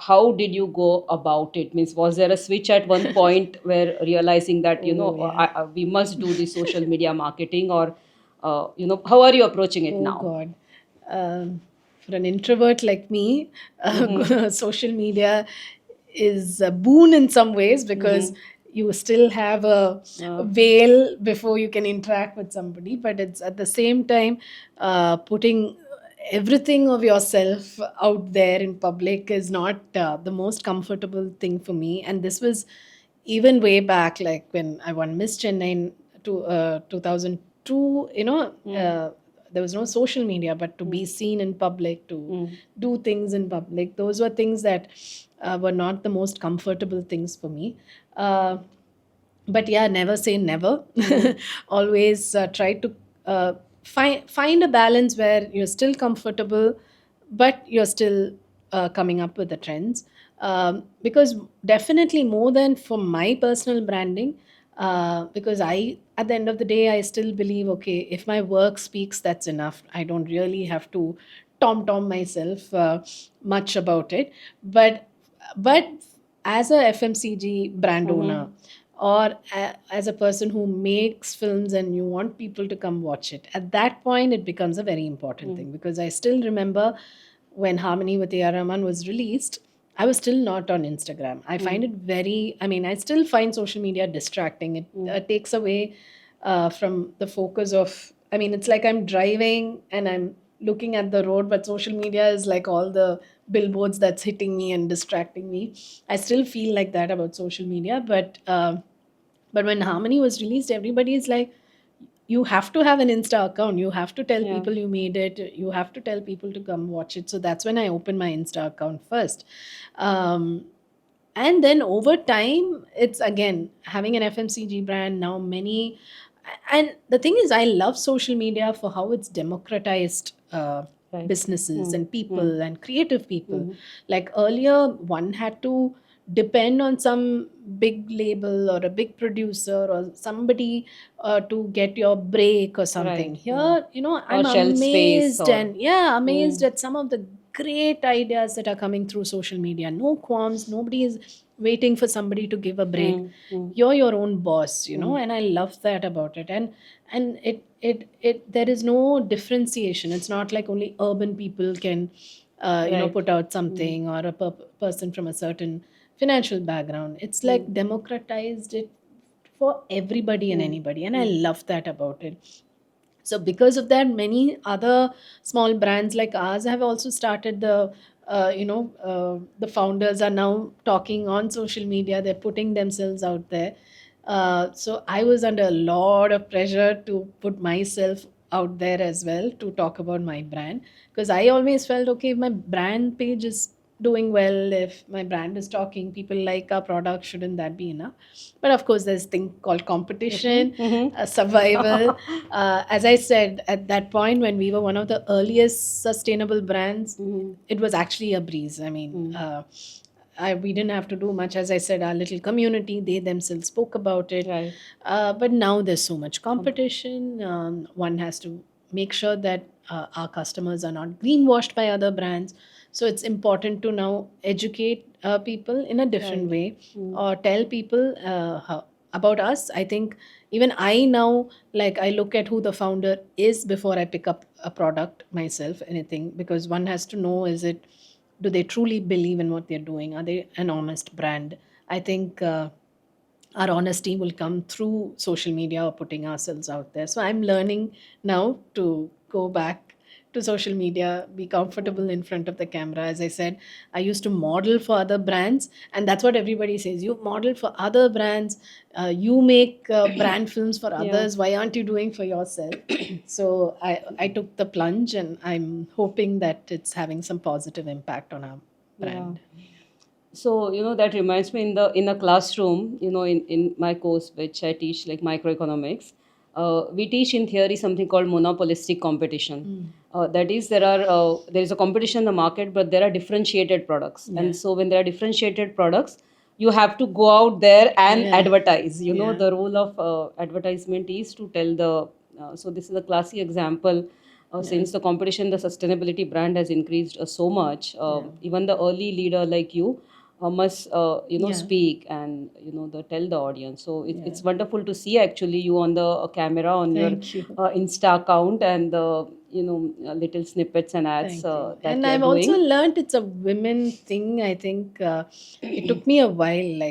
how did you go about it? Means, was there a switch at one point where realizing that Oh, yeah. we must do the social media marketing, or how are you approaching it Oh now? God. For an introvert like me, Mm-hmm. social media is a boon in some ways because Mm-hmm. you still have a Uh, veil before you can interact with somebody, but it's at the same time putting everything of yourself out there in public is not the most comfortable thing for me. And this was even way back, like when I won Miss Chennai in 2002. mm, There was no social media, but to be mm, seen in public, to mm, do things in public, those were things that were not the most comfortable things for me. Uh, but yeah, never say never. mm, Always try to find a balance where you're still comfortable, but you're still coming up with the trends. Because definitely more than for my personal branding, because I, at the end of the day, I still believe, okay, if my work speaks, that's enough. I don't really have to tom myself much about it. But as a FMCG brand owner, mm, or as a person who makes films and you want people to come watch it, at that point it becomes a very important mm, thing. Because I still remember when Harmony with A.R. Rahman was released, I was still not on Instagram. I find mm, it very, I mean, I still find social media distracting. It mm, takes away from the focus of, I mean, it's like I'm driving and I'm looking at the road, but social media is like all the billboards that's hitting me and distracting me. I still feel like that about social media, but when Harmony was released, everybody is like, you have to have an Insta account. You have to tell yeah. people you made it. You have to tell people to come watch it. So that's when I opened my Insta account first. Um, and then over time, it's again having an FMCG brand now. And the thing is, I love social media for how it's democratized Right. businesses Mm, and mm, people and creative people. mm, Like earlier, one had to depend on some big label or a big producer or somebody to get your break or something. right. Yeah. Here, Or I'm shelf space, amazed, or and yeah, amazed mm, at some of the great ideas that are coming through social media. No qualms, nobody is waiting for somebody to give a break. mm, mm, You're your own boss, mm, and I love that about it. And it there is no differentiation. It's not like only urban people can right. put out Mm, something, or a person from a certain financial background. It's mm, like democratized it for everybody and mm, anybody, and I mm, love that about it. So because of that, many other small brands like ours have also started the founders are now talking on social media. They're putting themselves out there. So I was under a lot of pressure to put myself out there as well to talk about my brand, because I always felt, okay, if my brand page is doing well, if my brand is talking, people like our product, shouldn't that be enough? But of course, there's thing called competition, mm, survival. mm. As I said, at that point when we were one of the earliest sustainable brands, Mm, it was actually a breeze. I mean, mm, we didn't have to do much. As I said, our little community, they themselves spoke about it. right. But now there's so much Com- competition. One has to make sure that our customers are not greenwashed by other brands. So it's important to now educate people in a different right. way, Mm, or tell people about us. I think even I now, like, I look at who the founder is before I pick up a product myself, anything, because one has to know, is it Do they truly believe in what they're doing? Are they an honest brand? I think our honesty will come through social media or putting ourselves out there. So I'm learning now to go back to social media, be comfortable in front of the camera. As I said, I used to model for other brands, and that's what everybody says. You model for other brands, you make brand films for Yeah. others. Why aren't you doing for yourself? So I took the plunge, and I'm hoping that it's having some positive impact on our Yeah. brand. So, that reminds me, in the classroom, in my course, which I teach, like microeconomics, we teach in theory something called monopolistic competition. That is, there is a competition in the market, but there are differentiated products. Yeah. And so when there are differentiated products, you have to go out there and Yeah. advertise. Yeah. The role of advertisement is to tell so this is a classic example. Yeah. Since the competition, the sustainability brand has increased so much. Yeah. Even the early leader like you must Yeah. speak and tell the audience. So Yeah. it's wonderful to see actually you on the camera on your Thank you. Insta account, and the little snippets and ads Thank you. that And you are I've also doing. learned it's a women thing. I think it took me a while,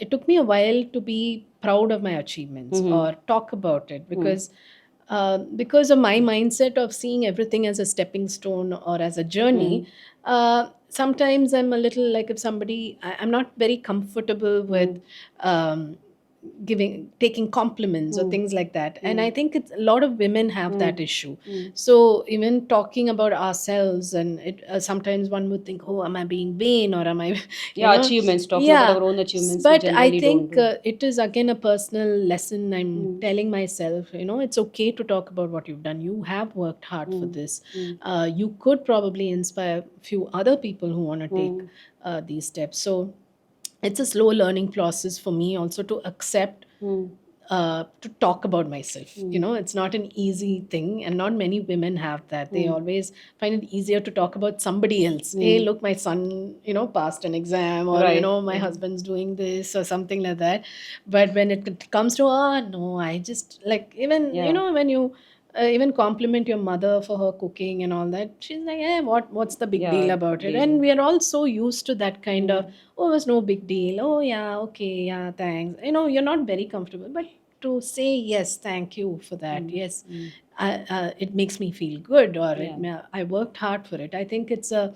it took me a while to be proud of my achievements Mm-hmm. or talk about it, because of my mindset of seeing everything as a stepping stone or as a journey. Sometimes I'm a little like, if I'm not very comfortable with um, taking compliments or things like that, and I think it's a lot of women have that issue. So even talking about ourselves, and sometimes one would think, oh, am I being vain, or am I you Yeah, know achievements. Talking about yeah. our own achievements, we But I generally don't think do. it is again a personal lesson I'm telling myself. It's okay to talk about what you've done. You have worked hard for this. You could probably inspire a few other people who want to take these steps. So it's a slow learning process for me also to accept, to talk about myself. It's not an easy thing, and not many women have that. They always find it easier to talk about somebody else. Hey, look, my son, passed an exam, or Right. my husband's doing this, or something like that. But when it comes to, no, I just like, even Yeah. when you even compliment your mother for her cooking and all that, she's like, what's the big deal Yeah. about it? And Daily. we are all so used to that kind of, oh, it's no big deal, oh yeah, okay, yeah, thanks. You're not very comfortable, but to say yes, thank you for that, yes, it makes me feel good, or Yeah. I worked hard for it. I think it's a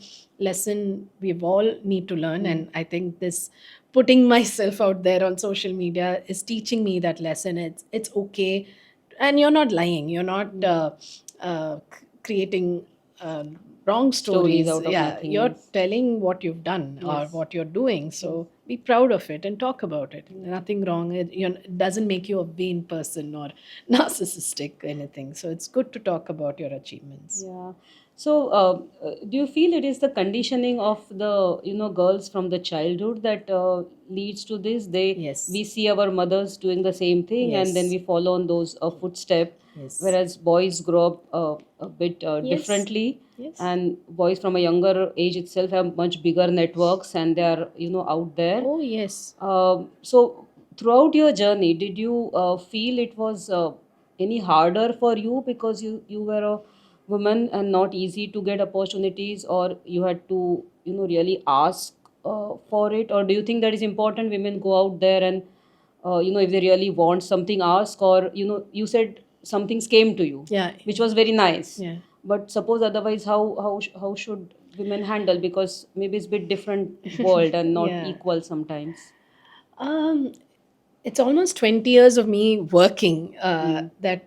lesson we've all need to learn, and I think this putting myself out there on social media is teaching me that lesson. It's okay, and you're not lying. You're not creating wrong Stories stories. out of Yeah, nothing. you're Yes. telling what you've done or Yes. what you're doing. So be proud of it and talk about it. Nothing wrong. It doesn't make you a vain person or narcissistic or anything. So it's good to talk about your achievements. Yeah. So, do you feel it is the conditioning of the girls from the childhood that leads to this? Yes. We see our mothers doing the same thing, and then Yes. we follow on those footstep. Yes. Whereas boys grow up a bit Yes. differently, Yes. and boys from a younger age itself have much bigger networks, and they are out there. Oh, yes. So, throughout your journey, did you feel it was any harder for you because you were a woman and not easy to get opportunities, or you had to really ask for it? Or do you think that is important women go out there and if they really want something, ask? Or you said some things came to you, Yeah. which was very nice, Yeah. but suppose otherwise, how should women handle? Because maybe it's a bit different world and not Yeah. equal sometimes. Um, it's almost 20 years of me working that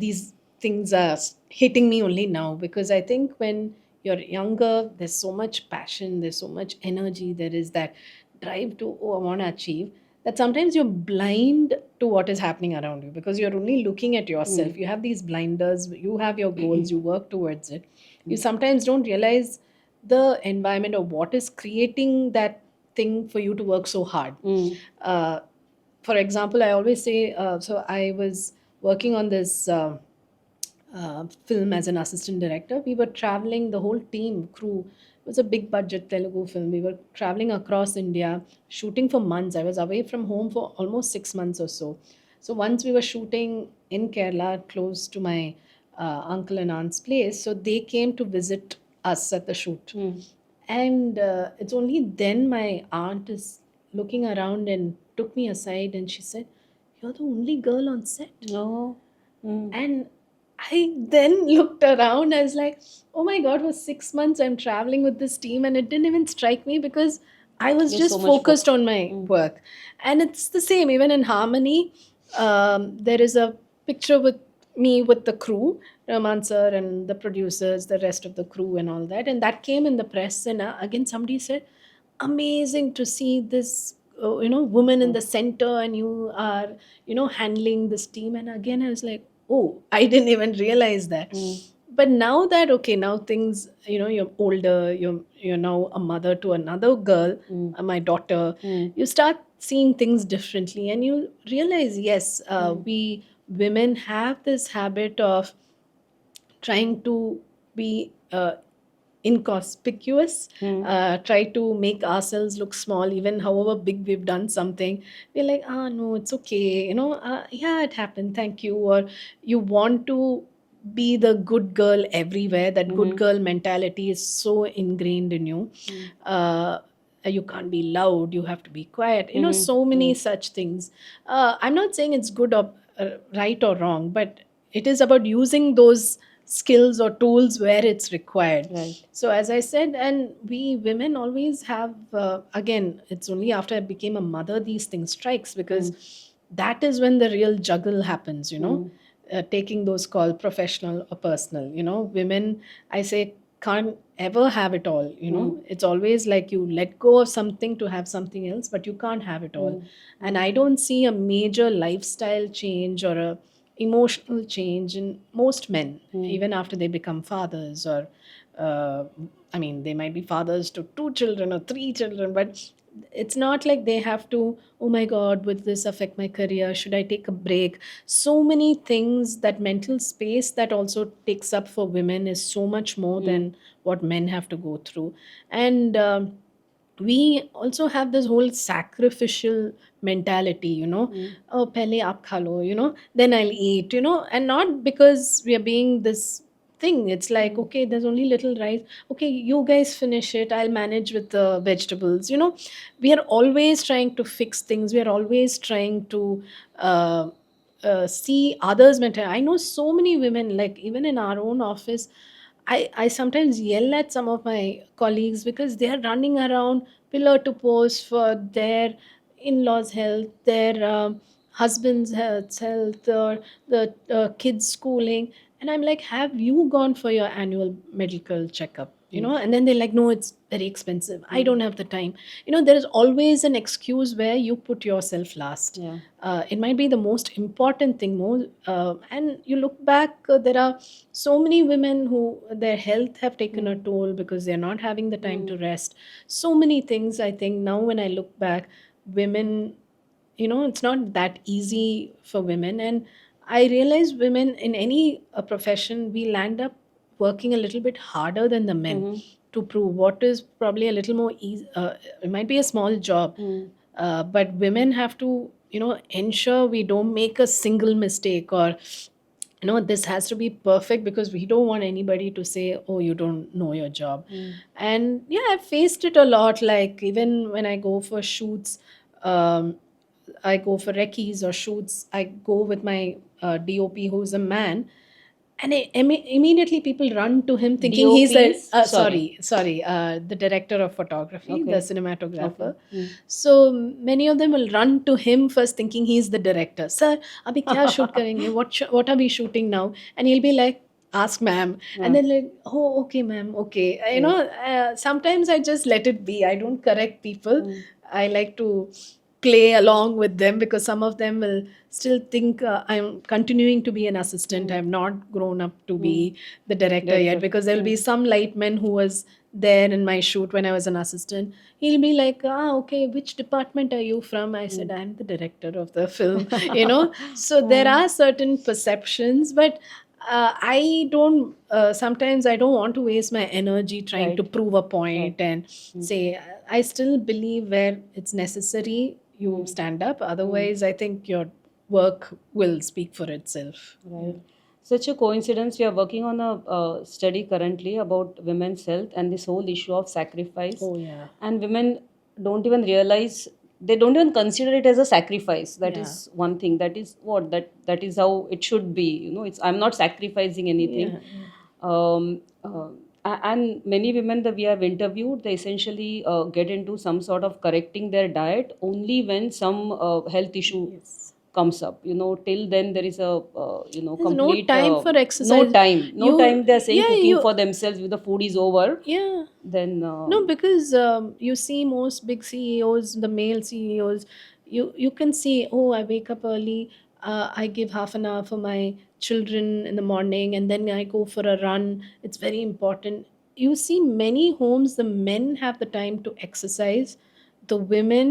these things are hitting me only now, because I think when you're younger, there's so much passion, there's so much energy, there is that drive to, oh, I want to achieve, that sometimes you're blind to what is happening around you, because you're only looking at yourself. You have these blinders, you have your goals, you work towards it. You sometimes don't realize the environment or what is creating that thing for you to work so hard. Mm. Uh, for example, I always say, so I was working on this film as an assistant director. We were traveling, the whole team, crew. It was a big budget Telugu film. We were traveling across India, shooting for months. I was away from home for almost 6 months or so. So once we were shooting in Kerala, close to my uncle and aunt's place, so they came to visit us at the shoot. Mm. And it's only then my aunt is looking around and took me aside and she said, "You're the only girl on set." No. Mm. And I then looked around. I was like, oh my God, for 6 months I'm traveling with this team, and it didn't even strike me because I was There's so just much focused focus. on my work. And it's the same, even in Harmony. There is a picture with me with the crew, Rahman sir and the producers, the rest of the crew, and all that. And that came in the press. And again, somebody said, amazing to see this woman in the center, and you are handling this team. And again I was like, oh, I didn't even realize that. But now that, okay, now things, you're older, you're now a mother to another girl, my daughter, you start seeing things differently, and you realize, yes, we women have this habit of trying to be inconspicuous, try to make ourselves look small, even however big we've done something. We're like, ah, no, it's okay, yeah, it happened, thank you. Or you want to be the good girl everywhere. That good girl mentality is so ingrained in you. uh, you can't be loud, you have to be quiet, so many such things. I'm not saying it's good or right or wrong, but it is about using those skills or tools where it's required. Right. So as I said, and we women always have, again, it's only after I became a mother these things strikes, because that is when the real juggle happens, taking those call professional or personal. Women, I say, can't ever have it all. It's always like you let go of something to have something else, but you can't have it all. And I don't see a major lifestyle change or a emotional change in most men, even after they become fathers. Or I mean, they might be fathers to 2 children or 3 children, but it's not like they have to, oh my God, would this affect my career, should I take a break? So many things. That mental space that also takes up for women is so much more than what men have to go through. And we also have this whole sacrificial mentality, oh, pehle aap kha lo, then I'll eat, and not because we are being this thing. It's like, okay, there's only little rice, okay, you guys finish it, I'll manage with the vegetables. We are always trying to fix things, we are always trying to uh, see others mental. I know so many women, like even in our own office, I sometimes yell at some of my colleagues because they are running around pillar to post for their in-laws' health, their husband's health, or the kids' schooling. And I'm like, have you gone for your annual medical checkup? And then they're like, no, it's very expensive. I don't have the time. There is always an excuse where you put yourself last. Yeah. It might be the most important thing more. And you look back, there are so many women who their health have taken a toll because they're not having the time to rest. So many things. I think now when I look back, women, it's not that easy for women. And I realize women in any profession, we land up working a little bit harder than the men to prove what is probably a little more easy. It might be a small job, but women have to, ensure we don't make a single mistake, or this has to be perfect, because we don't want anybody to say, oh, you don't know your job. And yeah, I've faced it a lot. Like even when I go for shoots, um, I go for recce's or shoots, I go with my DOP, who's a man, and immediately people run to him thinking he's DOP a is? Sorry. the director of photography, the Okay. cinematographer. Okay. So many of them will run to him first thinking he's the director. Sir, abhi kya shoot karenge, what are we shooting now? And he'll be like, ask ma'am. And then like, oh, okay ma'am, okay. Sometimes I just let it be, I don't correct people. I like to play along with them, because some of them will still think I'm continuing to be an assistant. I'm not grown up to be the director yet, because there will be some lightman who was there in my shoot when I was an assistant. He'll be like, okay, which department are you from? I said, I'm the director of the film. So there are certain perceptions, but I don't, sometimes I don't want to waste my energy trying to Right. prove a point and say, I still believe where it's necessary, you stand up. Otherwise, I think your work will speak for itself. Right. Such a coincidence. We are working on a study currently about women's health and this whole issue of sacrifice. Oh, yeah. And women don't even realize, they don't even consider it as a sacrifice. That Yeah. is one thing. That is what that is how it should be. It's I'm not sacrificing anything. Yeah. Yeah. Um, and many women that we have interviewed, they essentially get into some sort of correcting their diet only when some health issue Yes. comes up. Till then there is a There's no complete time for no exercise. time, no You, time. They are saying yeah, cooking you, for themselves. If the food is over, yeah. then No, because you see most big CEOs, the male CEOs, you can see, oh, I wake up early, I give half an hour for my children in the morning, and then I go for a run. It's very important. You see many homes, the men have the time to exercise. The women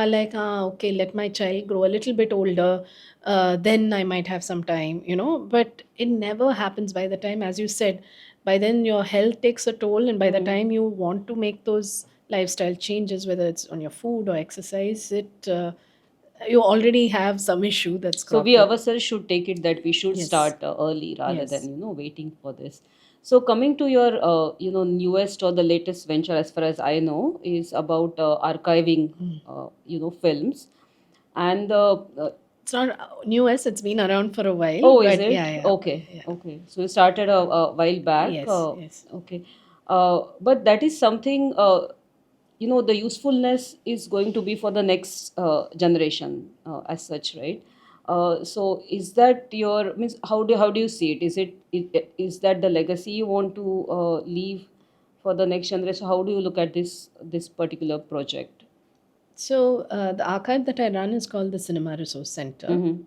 are like, okay, let my child grow a little bit older, then I might have some time, But it never happens. By the time, as you said, by then your health takes a toll, and by the mm. time you want to make those lifestyle changes, whether it's on your food or exercise, it you already have some issue that's So we cropped up. ourselves should take it that we should Yes. start early rather than Yes. waiting for this. So coming to your newest or the latest venture, as far as I know, is about archiving films. And It's not newest, it's been around for a while, oh, is but it? yeah, yeah, Okay, yeah. okay. So you started a while back. Yes, yes. Okay. But that is something, the usefulness is going to be for the next generation as such, right? So is that your, means, how do you see it? Is that the legacy you want to leave for the next generation? How do you look at this particular project? So the archive that I run is called the Cinema Resource Center. Mm-hmm.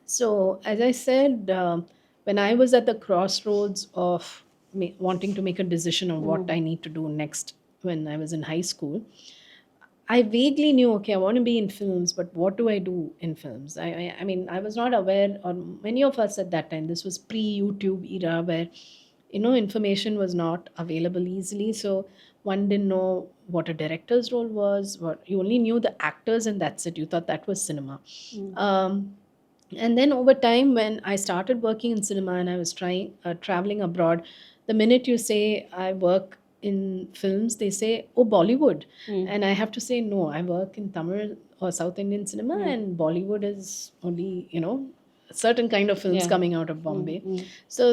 So, as I said, when I was at the crossroads of wanting to make a decision on what Mm-hmm. I need to do next when I was in high school, I vaguely knew, okay, I want to be in films, but what do I do in films? I mean, I was not aware, or many of us at that time, this was pre YouTube era where, information was not available easily. So one didn't know what a director's role was, what you only knew the actors, and that's it. You thought that was cinema. Um, and then over time, when I started working in cinema and I was trying traveling abroad, the minute you say I work in films, they say, "Oh, Bollywood," Mm-hmm. and I have to say, "No, I work in Tamil or South Indian cinema, and Bollywood is only a certain kind of films Yeah. coming out of Bombay." Mm-hmm. So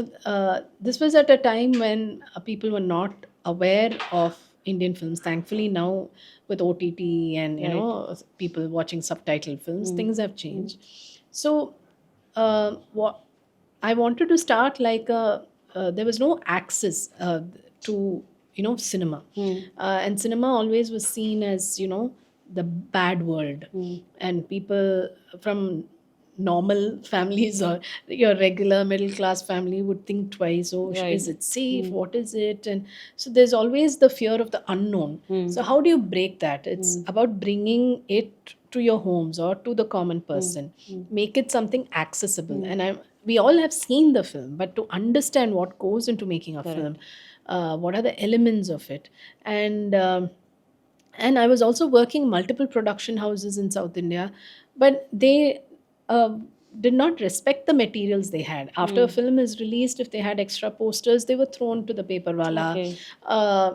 this was at a time when people were not aware of Indian films. Thankfully, now with OTT and Right. people watching subtitled films, Mm-hmm. things have changed. So, what I wanted to start like there was no access to cinema, and cinema always was seen as the bad world, Mm-hmm. and people from normal families or your regular middle class family would think twice. Oh, is Right. it safe? Mm-hmm. What is it? And so there's always the fear of the unknown. So how do you break that? It's Mm-hmm. about bringing it to your homes or to the common person, Mm-hmm. make it something accessible. Mm-hmm. And we all have seen the film, but to understand what goes into making a film, Correct. what are the elements of it, and I was also working multiple production houses in South India, but they uh, did not respect the materials they had. After a Mm. film is released, if they had extra posters, they were thrown to the paper wala. Okay. Uh,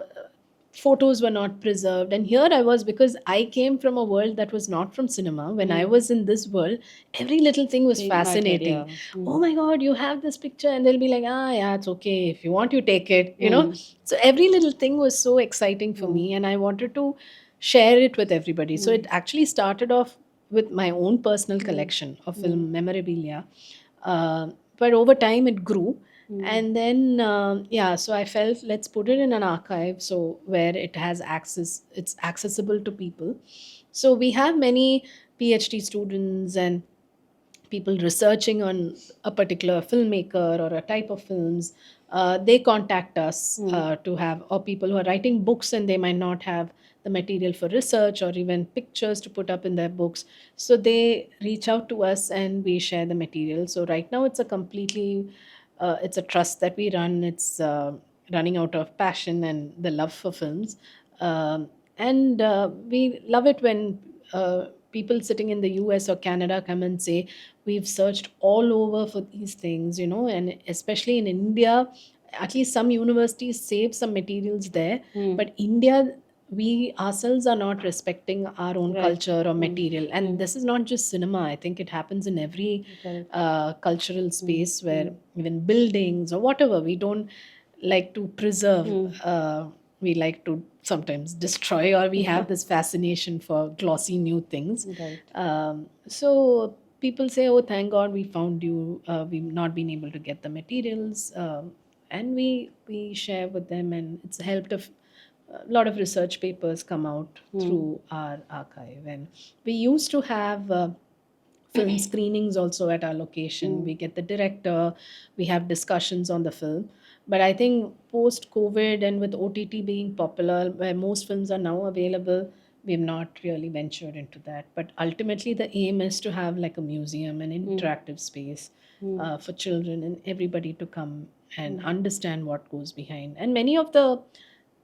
Photos were not preserved, and here I was, because I came from a world that was not from cinema. When I Mm. was in this world, every little thing was It mattered, fascinating. yeah. Oh Mm. my god, you have this picture, and they'll be like, yeah, it's okay, if you want, you take it. Mm. So every little thing was so exciting for Mm. me, and I wanted to share it with everybody. So Mm. it actually started off with my own personal Mm. collection of Mm. film memorabilia. But over time, it grew. Mm. And then, yeah, so I felt, let's put it in an archive, so where it has access, it's accessible to people. So we have many PhD students and people researching on a particular filmmaker or a type of films. They contact us Mm. to have, or people who are writing books and they might not have the material for research or even pictures to put up in their books. So they reach out to us and we share the material. So right now it's a completely, it's a trust that we run. It's running out of passion and the love for films. And we love it when people sitting in the US or Canada come and say, we've searched all over for these things, and especially in India, at least some universities save some materials there, Hmm. but India, we ourselves are not respecting our own Right. culture or Hmm. material. And Hmm. this is not just cinema, I think it happens in every Correct. cultural Hmm. space, where Hmm. even buildings or whatever, we don't like to preserve. Hmm. We like to sometimes destroy, or we Yeah. have this fascination for glossy new things. Right. So people say, "Oh, thank God we found you. We've not been able to get the materials," and we share with them, and it's helped a lot of research papers come out Hmm. through our archive. And we used to have film screenings also at our location. Hmm. We get the director, we have discussions on the film. But I think post COVID and with OTT being popular, where most films are now available, we've not really ventured into that. But ultimately, the aim is to have like a museum, an Hmm. interactive space Hmm. for children and everybody to come and Hmm. understand what goes behind. And many of the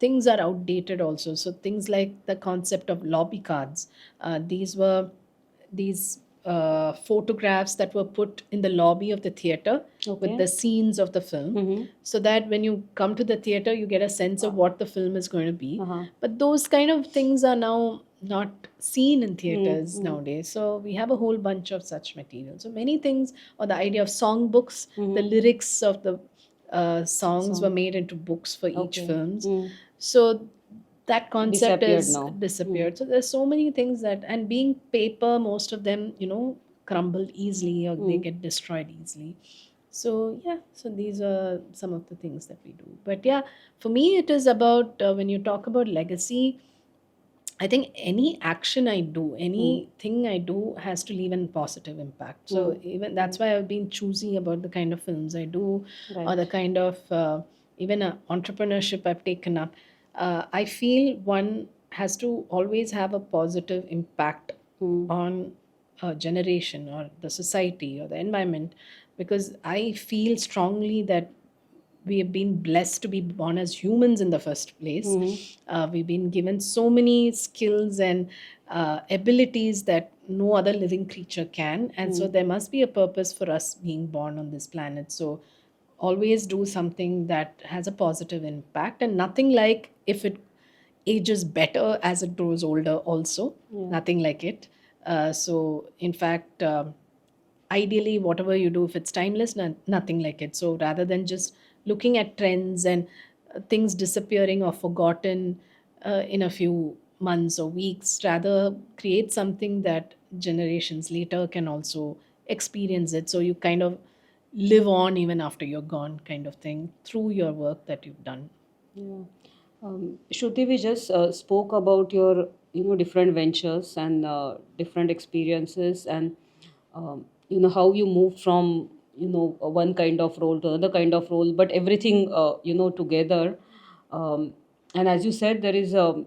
things are outdated also. So things like the concept of lobby cards, these were these photographs that were put in the lobby of the theater with Okay. the scenes of the film, Mm-hmm. so that when you come to the theater you get a sense of what the film is going to be. Uh-huh. But those kind of things are now not seen in Hmm. theaters Hmm. nowadays, so we have a whole bunch of such material. So many things, or the idea of songbooks, the Mm-hmm. lyrics of the songs were Song. made into books for each Okay. films. Hmm. So that concept Disappeared is now. Hmm. disappeared. So there's so many things that, and being paper, most of them, crumble easily or they Hmm. get destroyed easily. So yeah, so these are some of the things that we do. But yeah, for me it is about, when you talk about legacy, I think any action I do, Hmm. anything I do has to leave a positive impact. Hmm. So even Hmm. that's why I've been choosy about the kind of films I do, or the Right. kind of even entrepreneurship I've taken up. I feel one has to always have a positive impact Hmm. on a generation or the society or the environment, because I feel strongly that we have been blessed to be born as humans in the first place. Hmm. We've been given so many skills and abilities that no other living creature can. And so Hmm. there must be a purpose for us being born on this planet. So always do something that has a positive impact, and nothing like if it ages better as it grows older, also. Yeah. Nothing like it. So, in fact, ideally whatever you do, if it's timeless, nothing like it. So rather than just looking at trends and things disappearing or forgotten in a few months or weeks, rather create something that generations later can also experience it, so you kind of live on even after you're gone, kind of thing, through your work that you've done. Yeah. Shruti, we just spoke about your, different ventures and different experiences, and how you moved from, one kind of role to another kind of role, but everything, together. Um, and as you said, there is a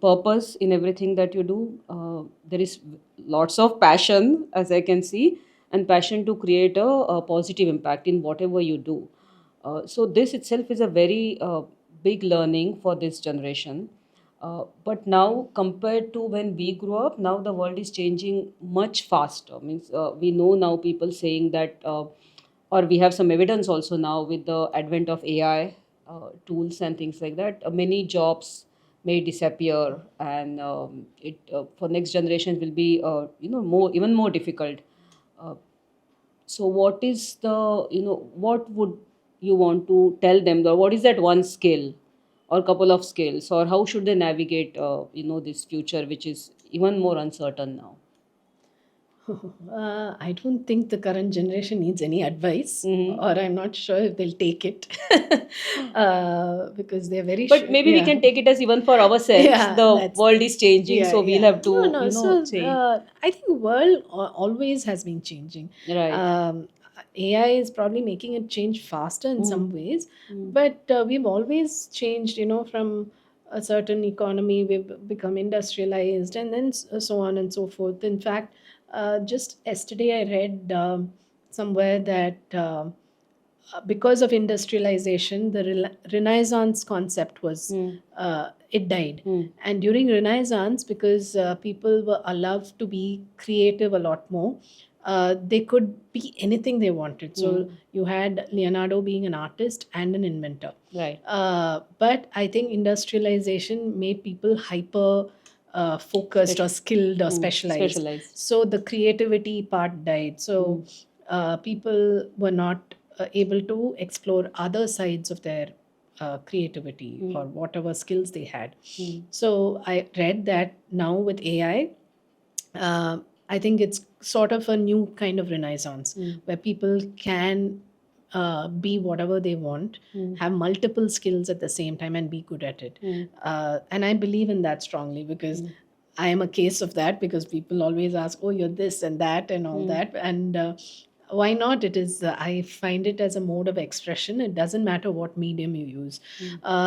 purpose in everything that you do. There is lots of passion, as I can see, and passion to create a positive impact in whatever you do. So this itself is a very big learning for this generation. But now, compared to when we grew up, now the world is changing much faster. Means we know now people saying that, or we have some evidence also now with the advent of AI tools and things like that. Many jobs may disappear, and it for next generation will be more even more difficult. Uh, so what is the, what would you want to tell them, or what is that one skill or couple of skills, or how should they navigate this future which is even more uncertain now? I don't think the current generation needs any advice, Hmm. or I'm not sure if they'll take it, because they're very But maybe we yeah. can take it as even for ourselves Yeah, the that's world is changing, yeah, so we'll yeah. have No, to no. So change. I think world always has been changing. Right. Um, AI is probably making it change faster in Mm. some ways, Mm. but we've always changed. From a certain economy, we've become industrialized, and then so on and so forth. In fact, just yesterday I read somewhere that. Because of industrialization, the Renaissance concept was Mm. it died. Mm. And during Renaissance, because people were allowed to be creative a lot more, they could be anything they wanted. So Mm. you had Leonardo being an artist and an inventor. Right. But I think industrialization made people hyper focused or skilled or specialized. Specialized. So the creativity part died. So people were not able to explore other sides of their creativity or whatever skills they had. So I read that now with AI, uh, I think it's sort of a new kind of renaissance where people can be whatever they want, have multiple skills at the same time, and be good at it. And I believe in that strongly because I am a case of that, because people always ask, oh, you're this and that and all that. And why not? It is, I find it as a mode of expression. It doesn't matter what medium you use.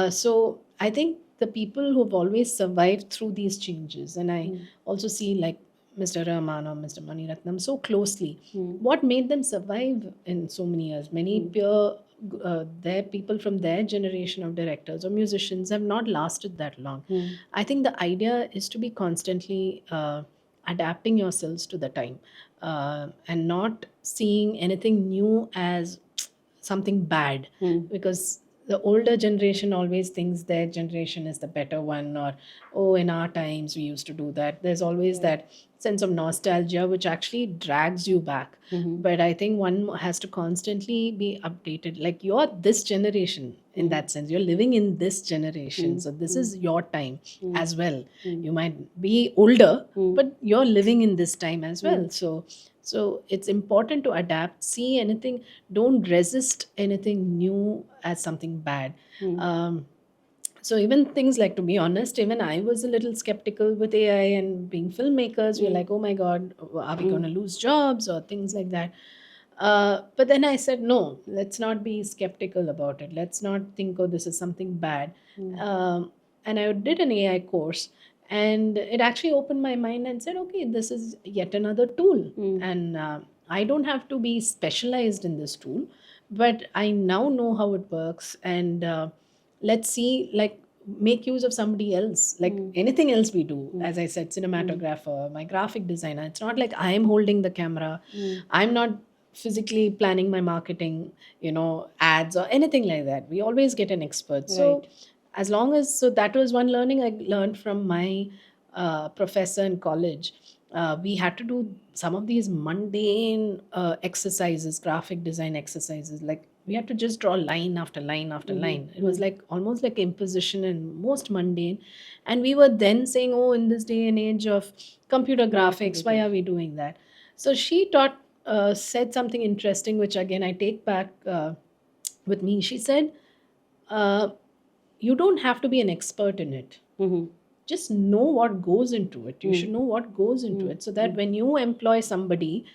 So I think the people who've always survived through these changes, and I also see like Mr. Rahman or Mr. Mani Ratnam so closely. What made them survive in so many years? Many their people from their generation of directors or musicians have not lasted that long. I think the idea is to be constantly adapting yourselves to the time, and not seeing anything new as something bad, because the older generation always thinks their generation is the better one, or oh, in our times we used to do that. There's always that sense of nostalgia which actually drags you back. But I think one has to constantly be updated. Like, you're this generation in that sense, you're living in this generation, so this is your time as well. You might be older, but you're living in this time as well. So it's important to adapt, see anything, don't resist anything new as something bad. So even things like, to be honest, even I was a little skeptical with AI and being filmmakers. We're like, oh my God, are we going to lose jobs or things like that? But then I said, no, let's not be skeptical about it. Let's not think, oh, this is something bad. And I did an AI course, and it actually opened my mind and said, okay, this is yet another tool. And I don't have to be specialized in this tool, but I now know how it works. And let's see, like, make use of somebody else, like anything else we do. As I said, cinematographer, my graphic designer, it's not like I'm holding the camera. I'm not physically planning my marketing, ads or anything like that. We always get an expert. So as long as, so that was one learning I learned from my professor in college. We had to do some of these mundane exercises, graphic design exercises. Like, we had to just draw line after line after line. It was like almost like imposition and most mundane. And we were then saying, oh, in this day and age of computer graphics, why are we doing that? So she said something interesting, which again I take back with me. She said, uh, you don't have to be an expert in it. Just know what goes into it. You should know what goes into it, so that when you employ somebody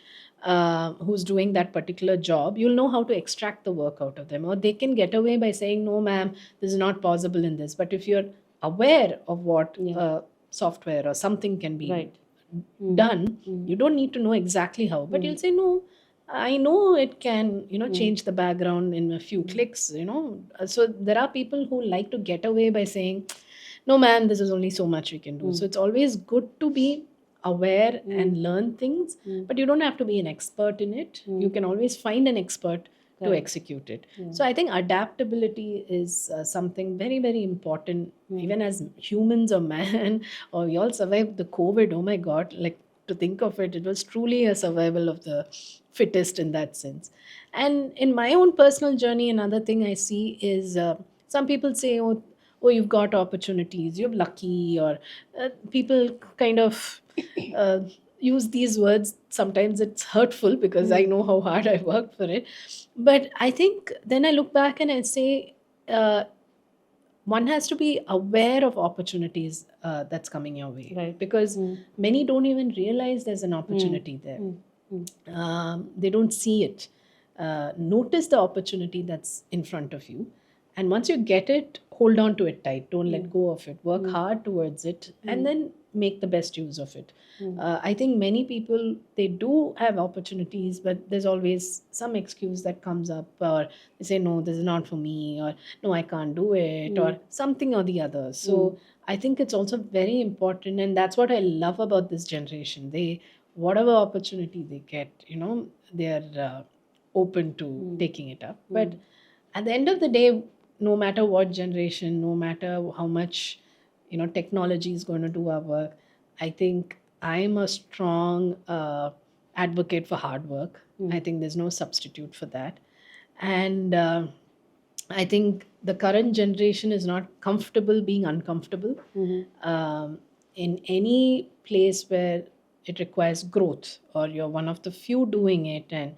who's doing that particular job, you'll know how to extract the work out of them. Or they can get away by saying, no, ma'am, this is not possible in this. But if you're aware of what software or something can be done, you don't need to know exactly how, but you'll say, no, I know it can, change the background in a few clicks. So there are people who like to get away by saying, no, man, this is only so much we can do. So it's always good to be aware and learn things, but you don't have to be an expert in it. You can always find an expert to execute it. So I think adaptability is something very, very important, even as humans or man, or we all survived the COVID. Oh my God, like, to think of it, it was truly a survival of the fittest in that sense. And in my own personal journey, another thing I see is some people say, oh, you've got opportunities, you're lucky, or people kind of uh, use these words. Sometimes it's hurtful because I know how hard I worked for it. But I think then I look back and I say, uh, one has to be aware of opportunities that's coming your way, because many don't even realize there's an opportunity there. They don't see it. Notice the opportunity that's in front of you, and once you get it, hold on to it tight. Don't let go of it. Work hard towards it, and then make the best use of it. I think many people, they do have opportunities, but there's always some excuse that comes up, or they say, no, this is not for me, or no, I can't do it, or something or the other. So I think it's also very important, and that's what I love about this generation. They whatever opportunity they get, they're open to taking it up. But at the end of the day, no matter what generation, no matter how much technology is going to do our work, I think I'm a strong advocate for hard work. I think there's no substitute for that. And I think the current generation is not comfortable being uncomfortable. In any place where it requires growth, or you're one of the few doing it, and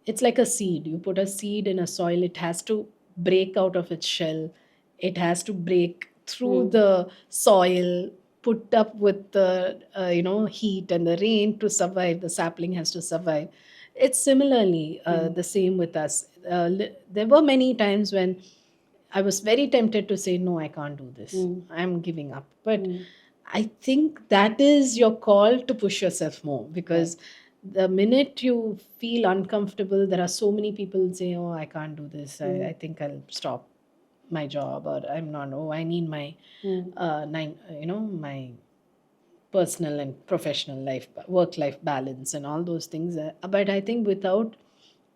it's like a seed. You put a seed in a soil, it has to break out of its shell, it has to break through the soil, put up with the heat and the rain to survive. The sapling has to survive. It's similarly the same with us. There were many times when I was very tempted to say, no, I can't do this. I'm giving up. But I think that is your call to push yourself more, because the minute you feel uncomfortable, there are so many people say, oh, I can't do this. I think I'll stop my job, or I'm not, oh, I need my my personal and professional life, work life balance, and all those things. But I think without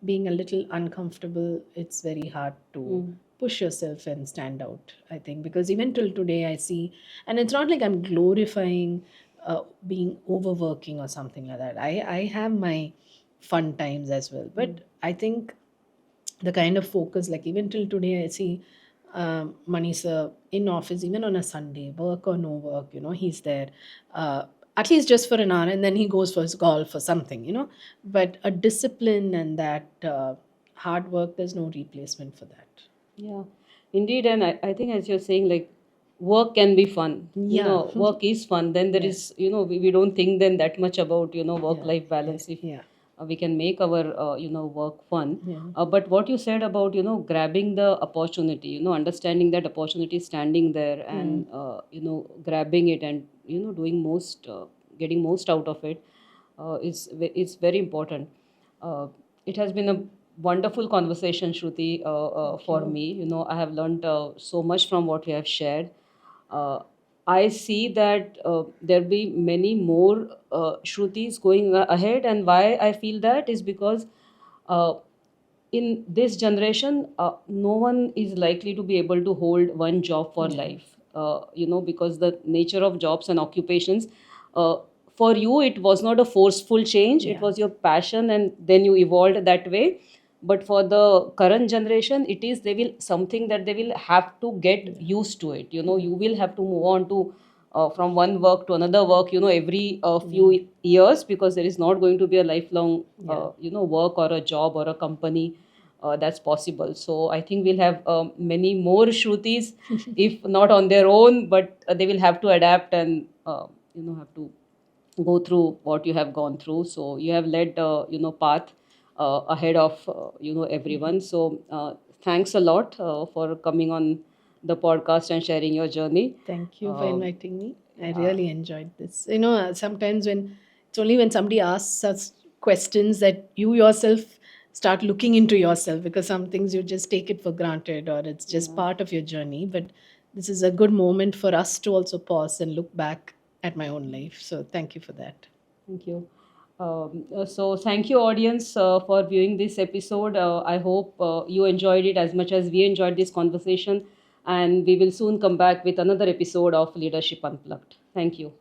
being a little uncomfortable, it's very hard to push yourself and stand out. I think, because even till today, I see, and it's not like I'm glorifying being overworking or something like that. I have my fun times as well, but I think the kind of focus, like even till today, I see Manisha in office, even on a Sunday, work or no work, he's there. At least just for an hour, and then he goes for his golf or something, But a discipline and that hard work, there's no replacement for that. Yeah, indeed. And I think, as you're saying, like, work can be fun. Yeah. Work is fun. Then there is, we don't think then that much about, work-life balance. If Yeah. we can make our, work fun. Yeah. But what you said about, grabbing the opportunity, understanding that opportunity is standing there, and, grabbing it, and, doing getting most out of it, is very important. Uh, it has been a wonderful conversation, Shruti, for you. me. I have learned so much from what we have shared. Uh, I see that there'll be many more Shrutis going ahead, and why I feel that is because uh, in this generation, no one is likely to be able to hold one job for life. Because the nature of jobs and occupations, uh, for you, it was not a forceful change. It Yeah. was your passion, and then you evolved that way. But for the current generation, it is, they will something that they will have to get used to it. You will have to move on to from one work to another work, every few years, because there is not going to be a lifelong work or a job or a company that's possible. So I think we'll have many more Shrutis, if not on their own, but they will have to adapt, and have to go through what you have gone through. So you have led path ahead of everyone. So thanks a lot for coming on the podcast and sharing your journey. Thank you for inviting me. I yeah. really enjoyed this. Sometimes when it's only when somebody asks us questions that you yourself start looking into yourself, because some things you just take it for granted, or it's just part of your journey. But this is a good moment for us to also pause and look back at my own life. So thank you for that. Thank you. So thank you, audience, for viewing this episode. I hope you enjoyed it as much as we enjoyed this conversation, and we will soon come back with another episode of Leadership Unplugged. Thank you.